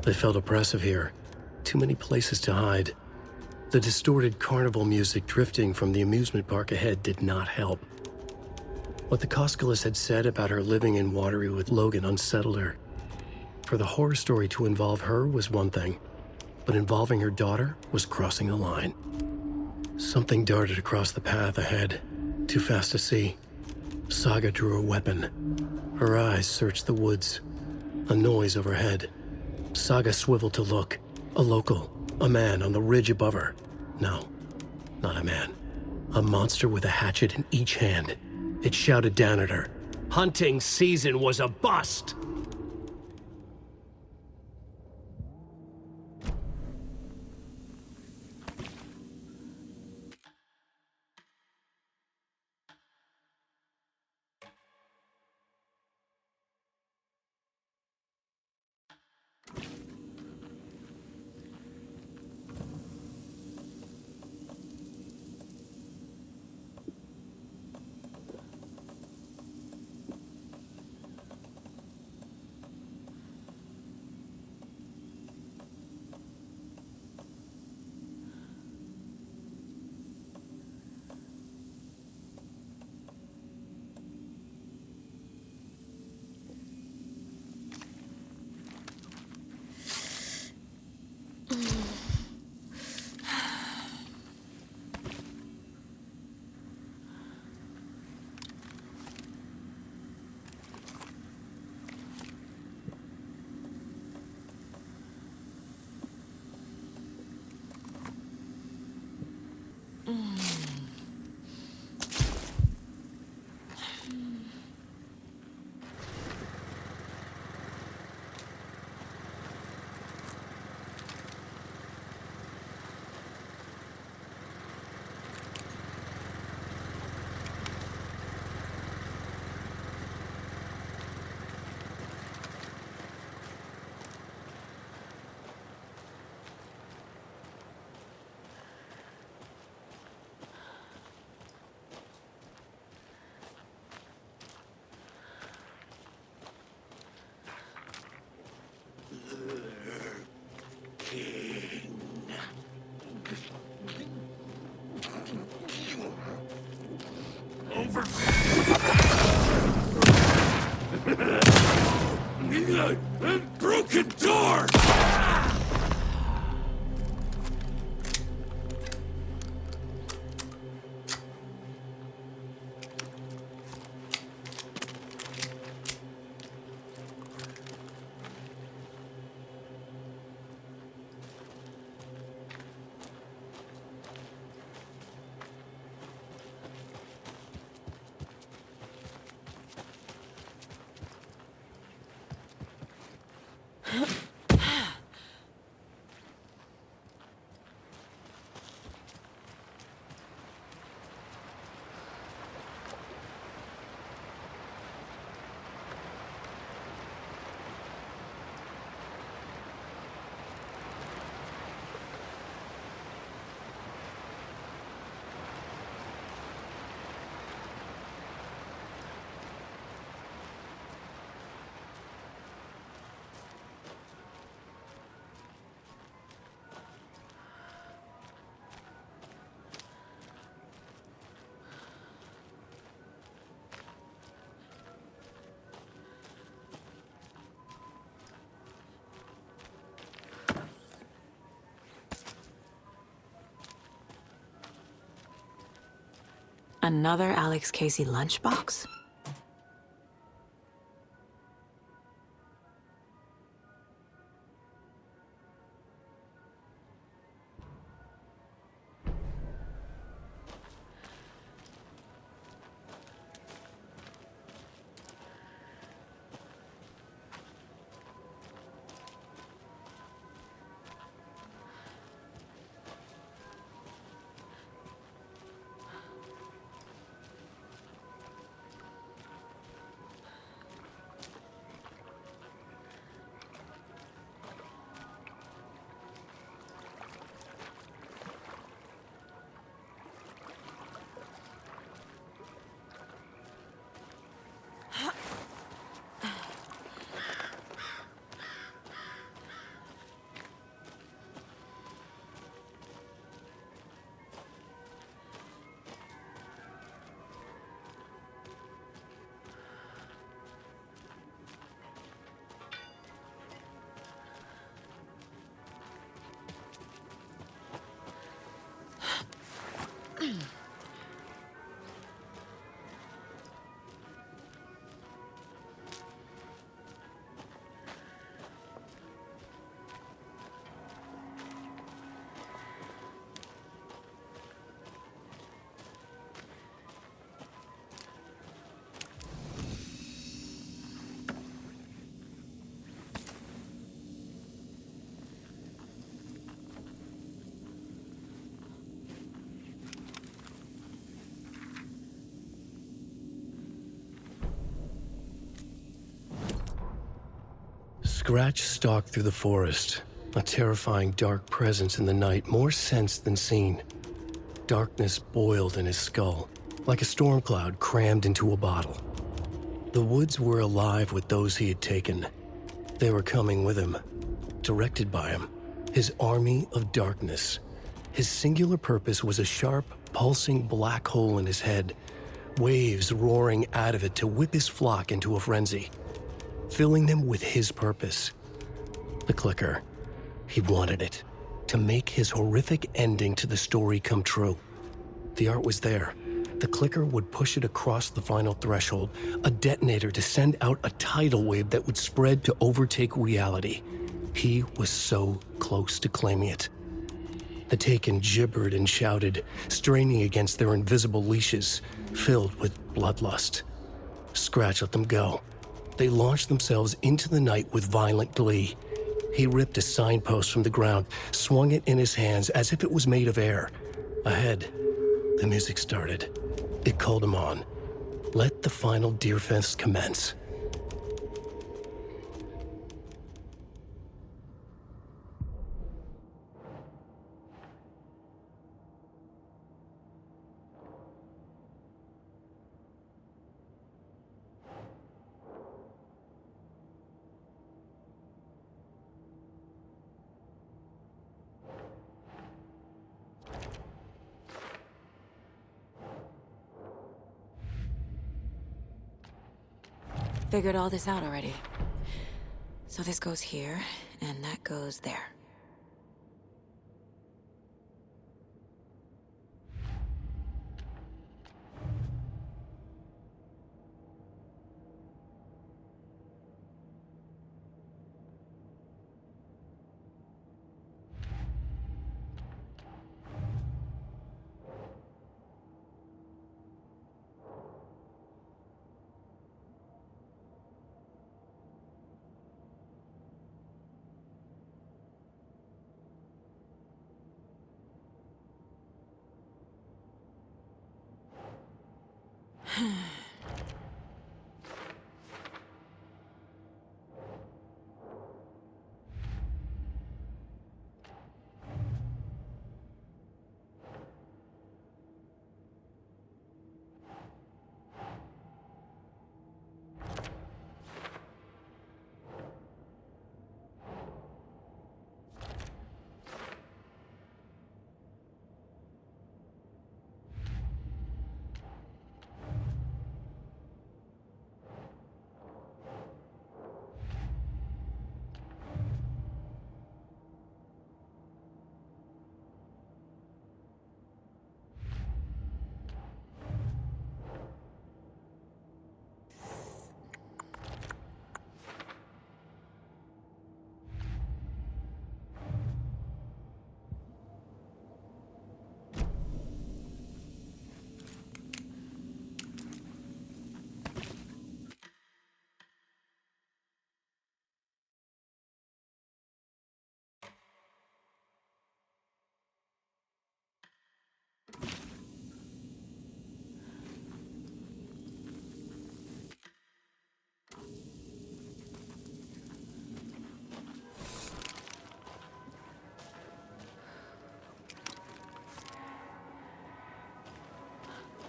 They felt oppressive here. Too many places to hide. The distorted carnival music drifting from the amusement park ahead did not help. What the Koskelis had said about her living in Watery with Logan unsettled her. For the horror story to involve her was one thing, but involving her daughter was crossing a line. Something darted across the path ahead, too fast to see. Saga drew a weapon. Her eyes searched the woods. A noise overhead. Saga swiveled to look. A local. A man on the ridge above her. No, not a man. A monster with a hatchet in each hand. It shouted down at her. Hunting season was a bust! Broken door! Another Alex Casey lunchbox? Scratch stalked through the forest, a terrifying dark presence in the night, more sensed than seen. Darkness boiled in his skull, like a storm cloud crammed into a bottle. The woods were alive with those he had taken. They were coming with him, directed by him, his army of darkness. His singular purpose was a sharp, pulsing black hole in his head, waves roaring out of it to whip his flock into a frenzy, filling them with his purpose. The clicker. He wanted it, to make his horrific ending to the story come true. The art was there. The clicker would push it across the final threshold, a detonator to send out a tidal wave that would spread to overtake reality. He was so close to claiming it. The Taken gibbered and shouted, straining against their invisible leashes, filled with bloodlust. Scratch let them go. They launched themselves into the night with violent glee. He ripped a signpost from the ground, swung it in his hands as if it was made of air. Ahead, the music started. It called him on. Let the final deer fest commence. Figured all this out already. So this goes here, and that goes there.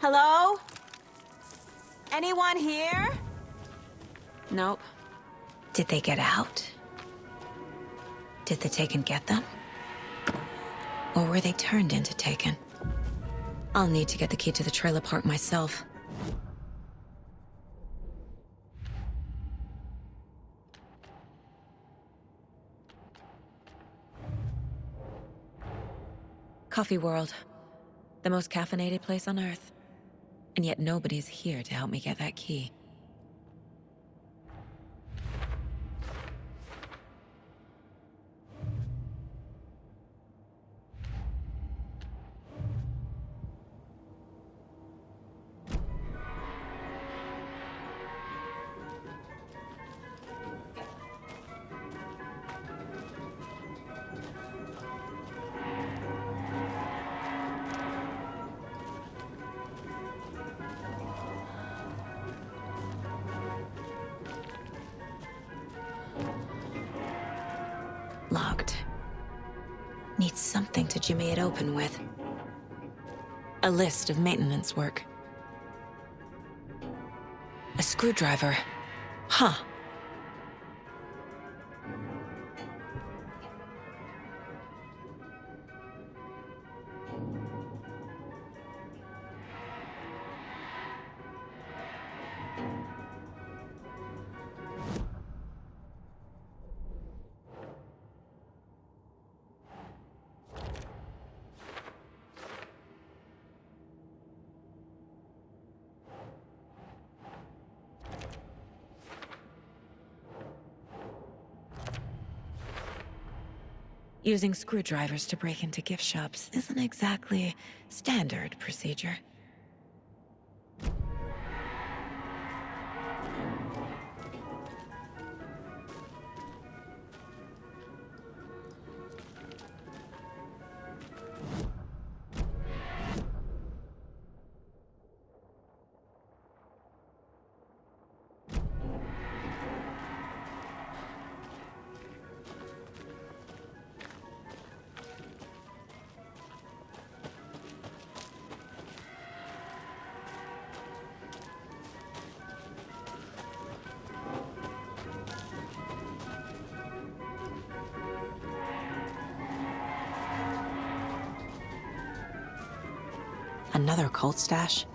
Hello? Anyone here? Nope. Did they get out? Did the Taken get them? Or were they turned into Taken? I'll need to get the key to the trailer park myself. Coffee World. The most caffeinated place on Earth. And yet nobody's here to help me get that key. Needs something to jimmy it open with. A list of maintenance work. A screwdriver. Huh. Using screwdrivers to break into gift shops isn't exactly standard procedure. Another cult stash?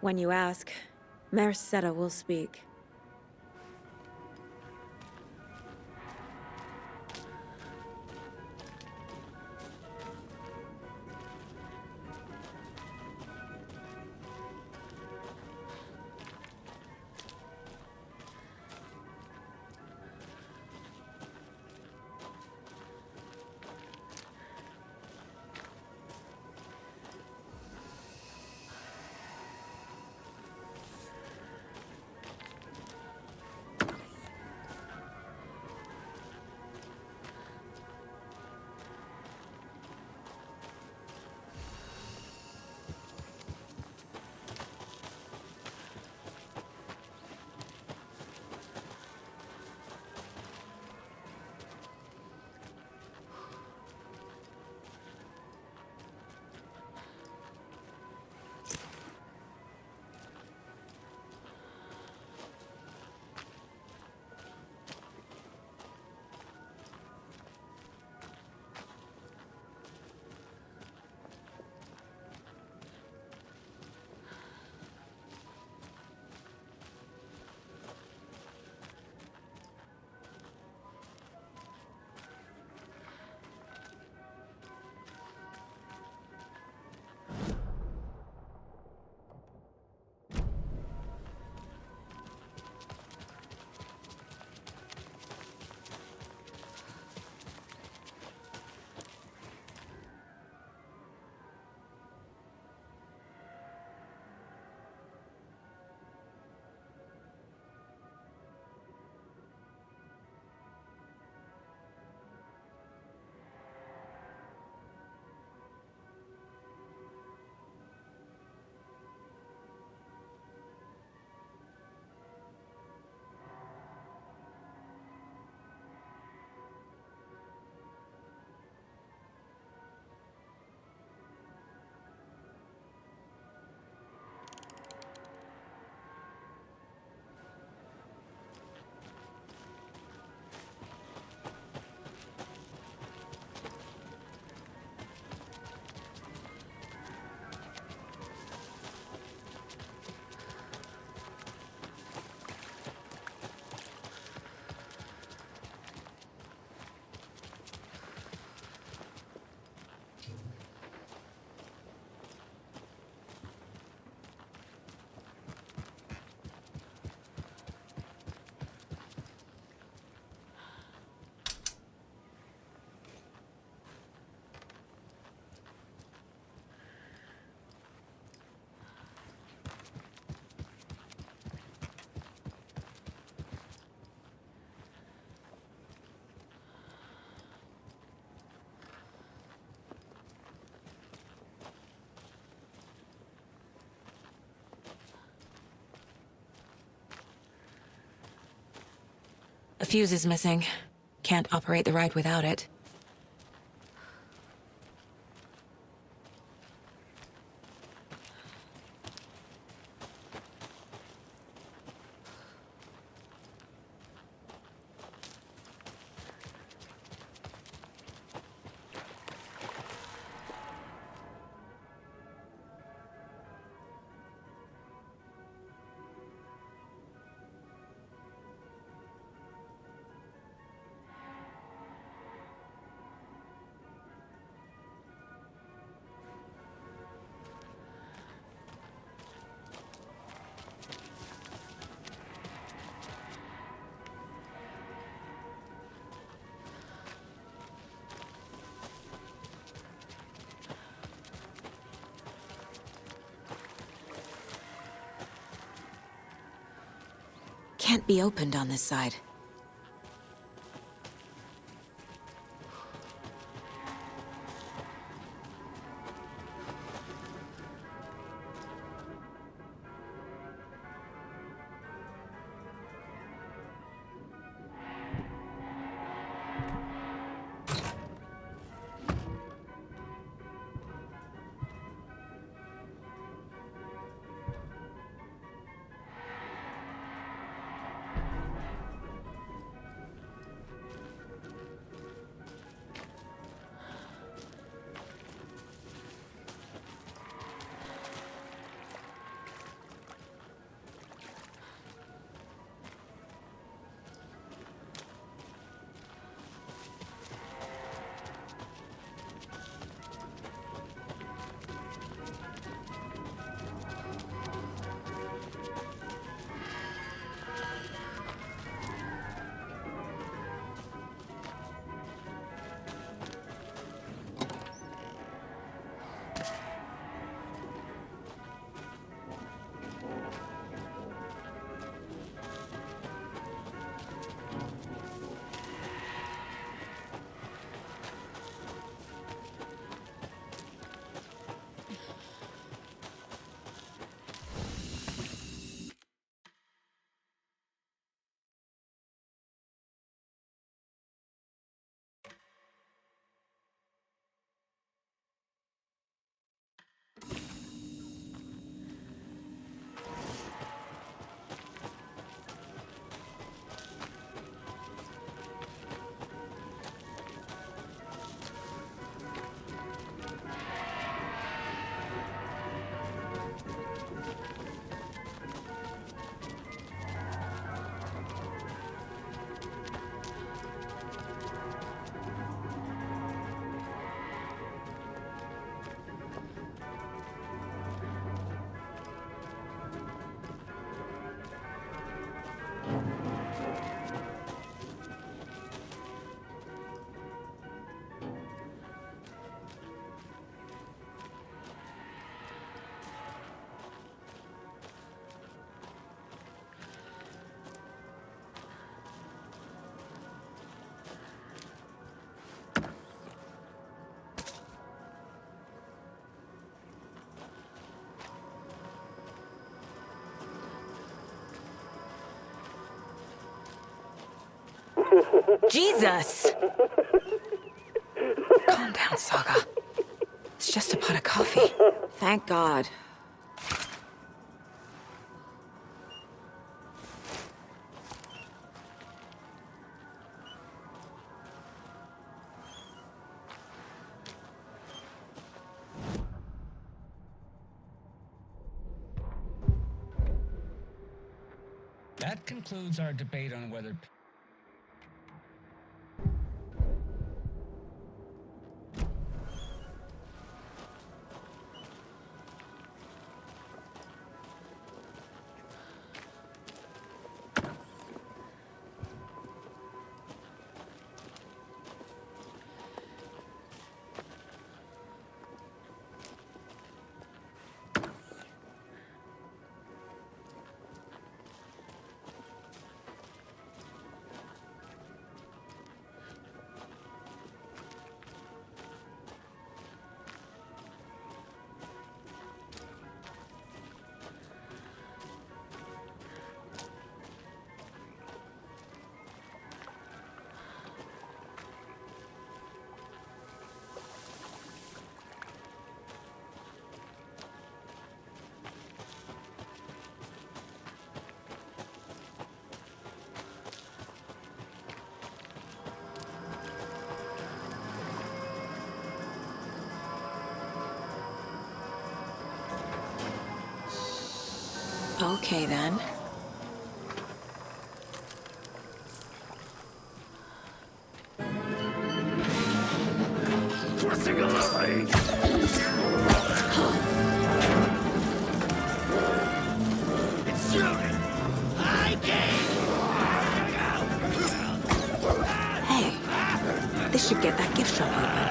When you ask, Merceda will speak. A fuse is missing. Can't operate the ride without it. Can't be opened on this side. Jesus! Calm down, Saga. It's just a pot of coffee. Thank God. That concludes our debate on whether... Okay, then. Crossing a line! It's shooting! I Hey, this should get that gift shop open.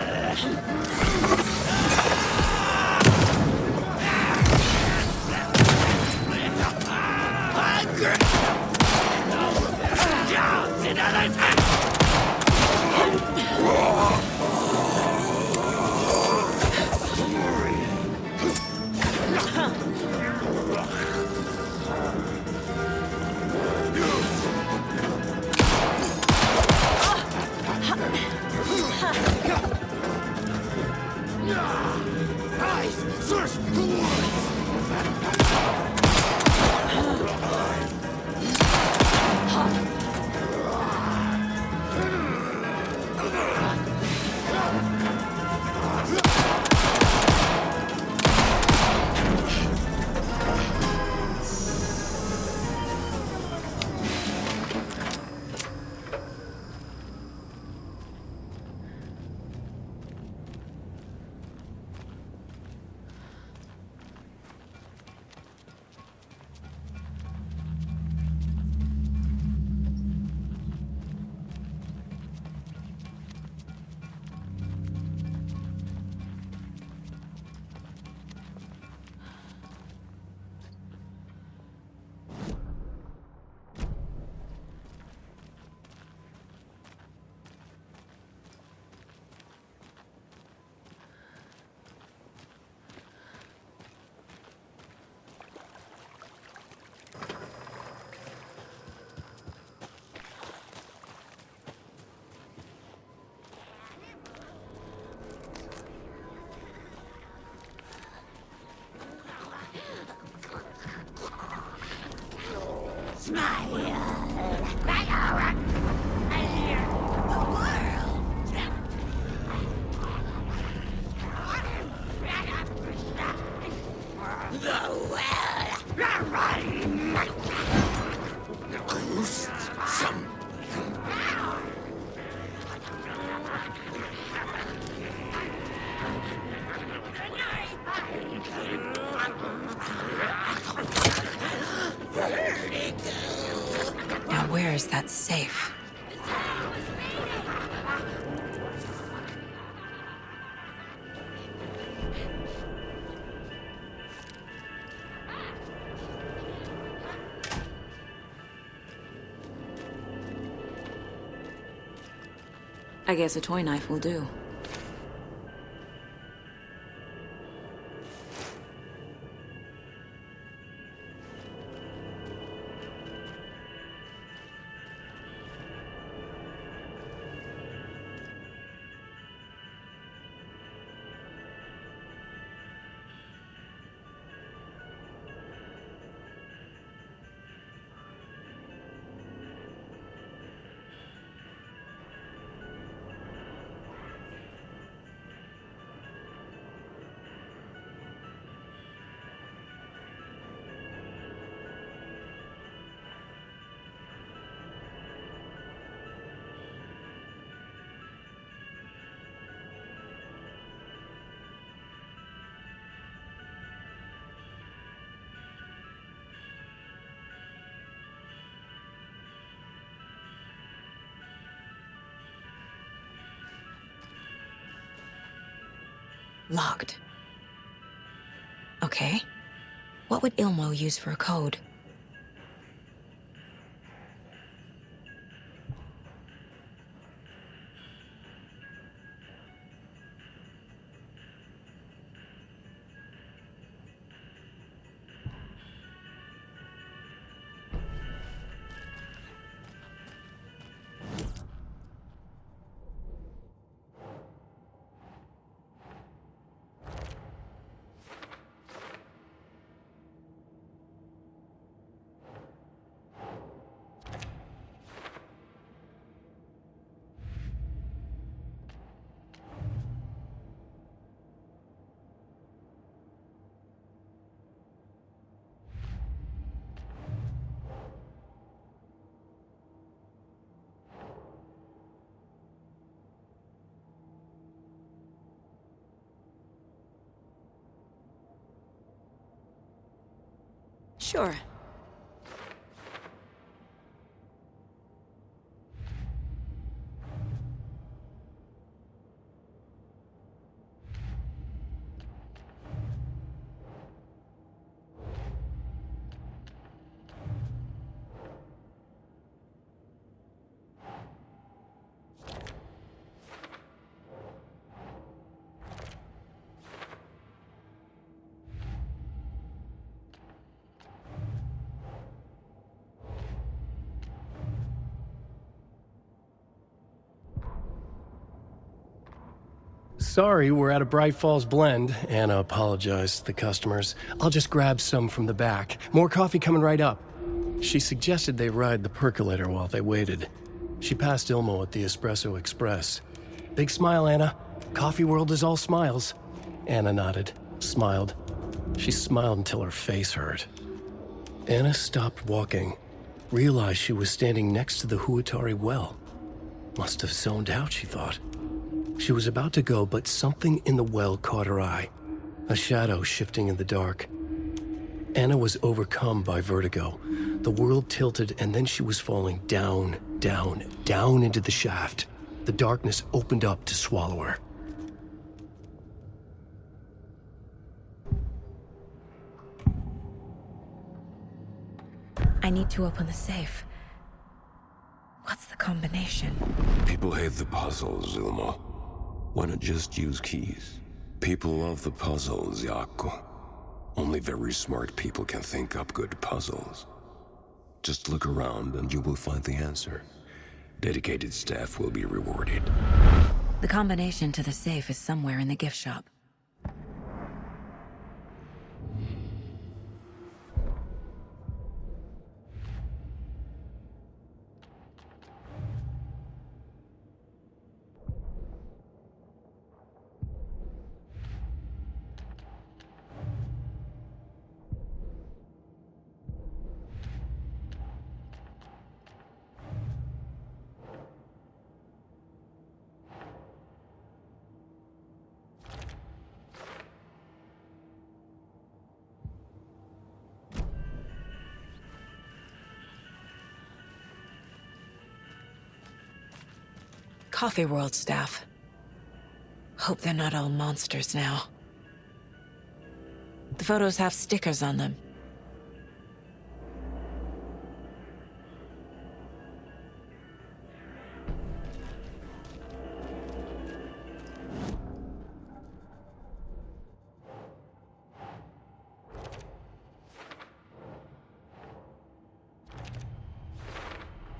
Now where is that safe? I guess a toy knife will do. Locked. Okay. What would Ilmo use for a code? Sure. Sorry, we're at a Bright Falls blend. Anna apologized to the customers. I'll just grab some from the back. More coffee coming right up. She suggested they ride the percolator while they waited. She passed Ilmo at the Espresso Express. Big smile, Anna. Coffee world is all smiles. Anna nodded, smiled. She smiled until her face hurt. Anna stopped walking, realized she was standing next to the Huatari well. Must have zoned out, she thought. She was about to go, but something in the well caught her eye. A shadow shifting in the dark. Anna was overcome by vertigo. The world tilted, and then she was falling down, down, down into the shaft. The darkness opened up to swallow her. I need to open the safe. What's the combination? People hate the puzzles, Ilmo. Why not just use keys? People love the puzzles, Yaku. Only very smart people can think up good puzzles. Just look around and you will find the answer. Dedicated staff will be rewarded. The combination to the safe is somewhere in the gift shop. Coffee World staff. Hope they're not all monsters now. The photos have stickers on them.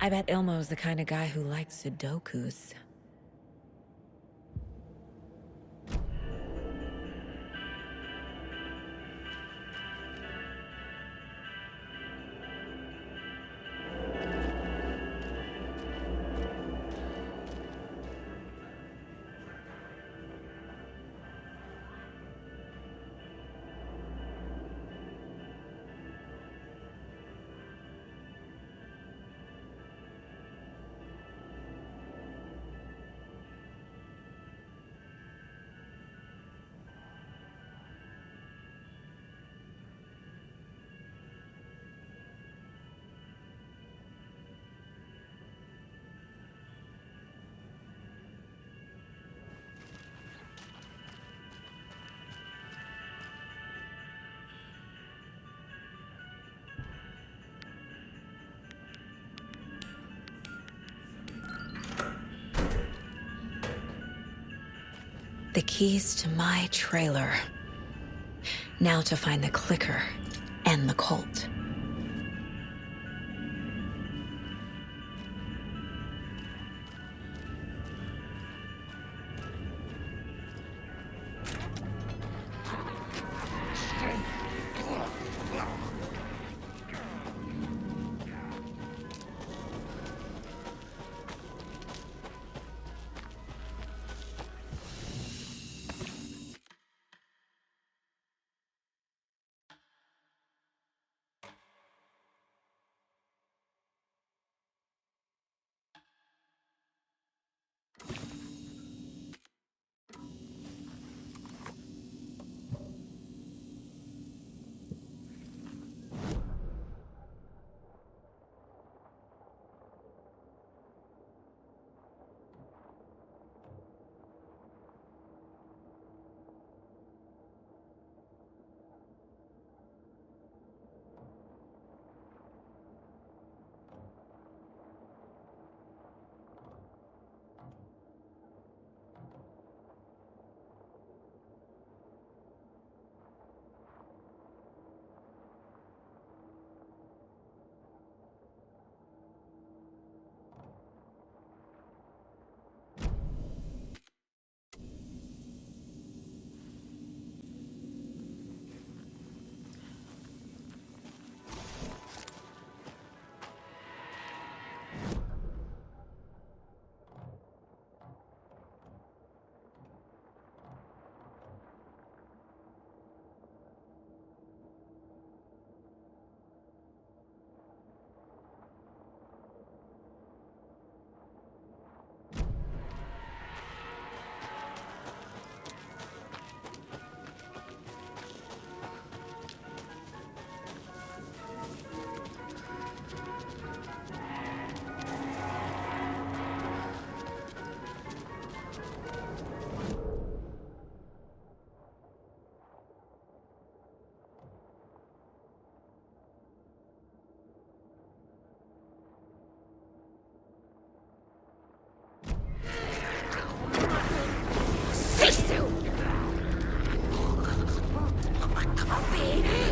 I bet Ilmo's the kind of guy who likes Sudokus. keys to my trailer. Now to find the clicker and the cult.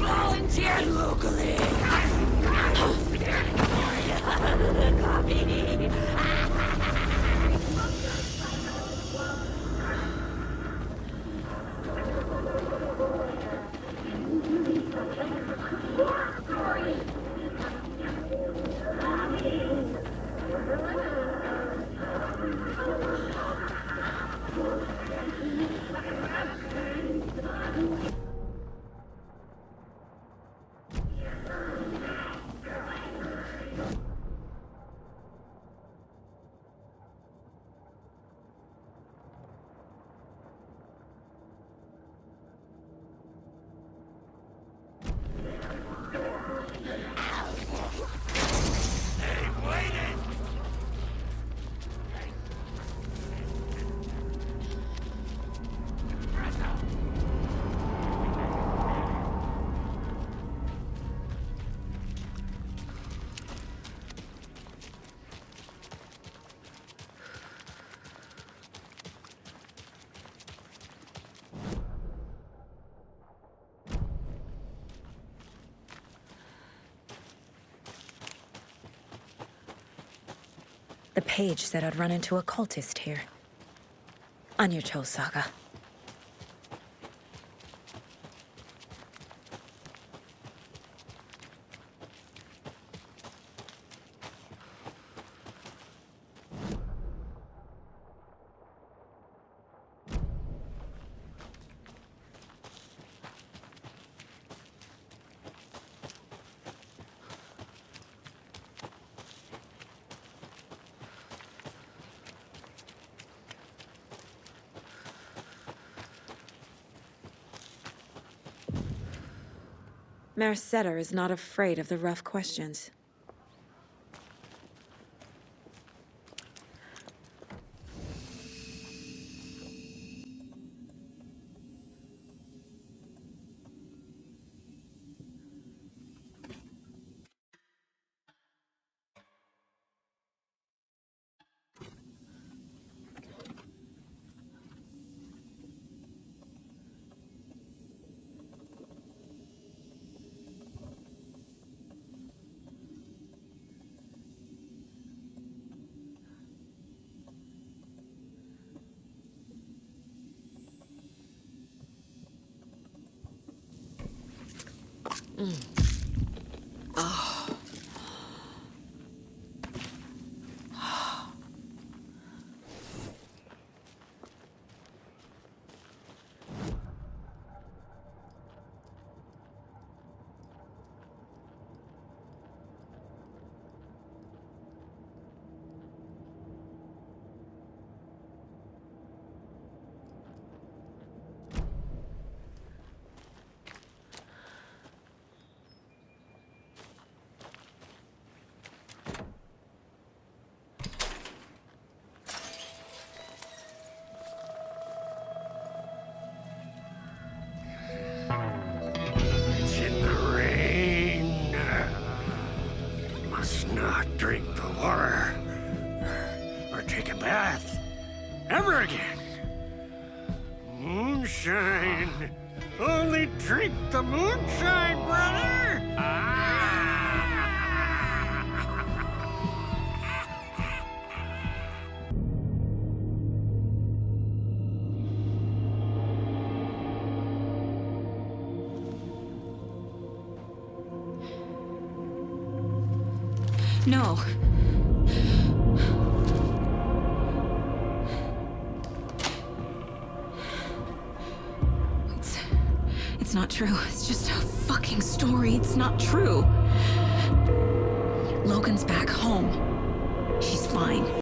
Volunteer locally. The page said I'd run into a cultist here. On your toes, Saga. Merceder is not afraid of the rough questions. Oh. It's in the rain. Must not drink the water or take a bath ever again. Moonshine. Only drink the moonshine, brother. No. It's not true. It's just a fucking story. It's not true. Logan's back home. She's fine.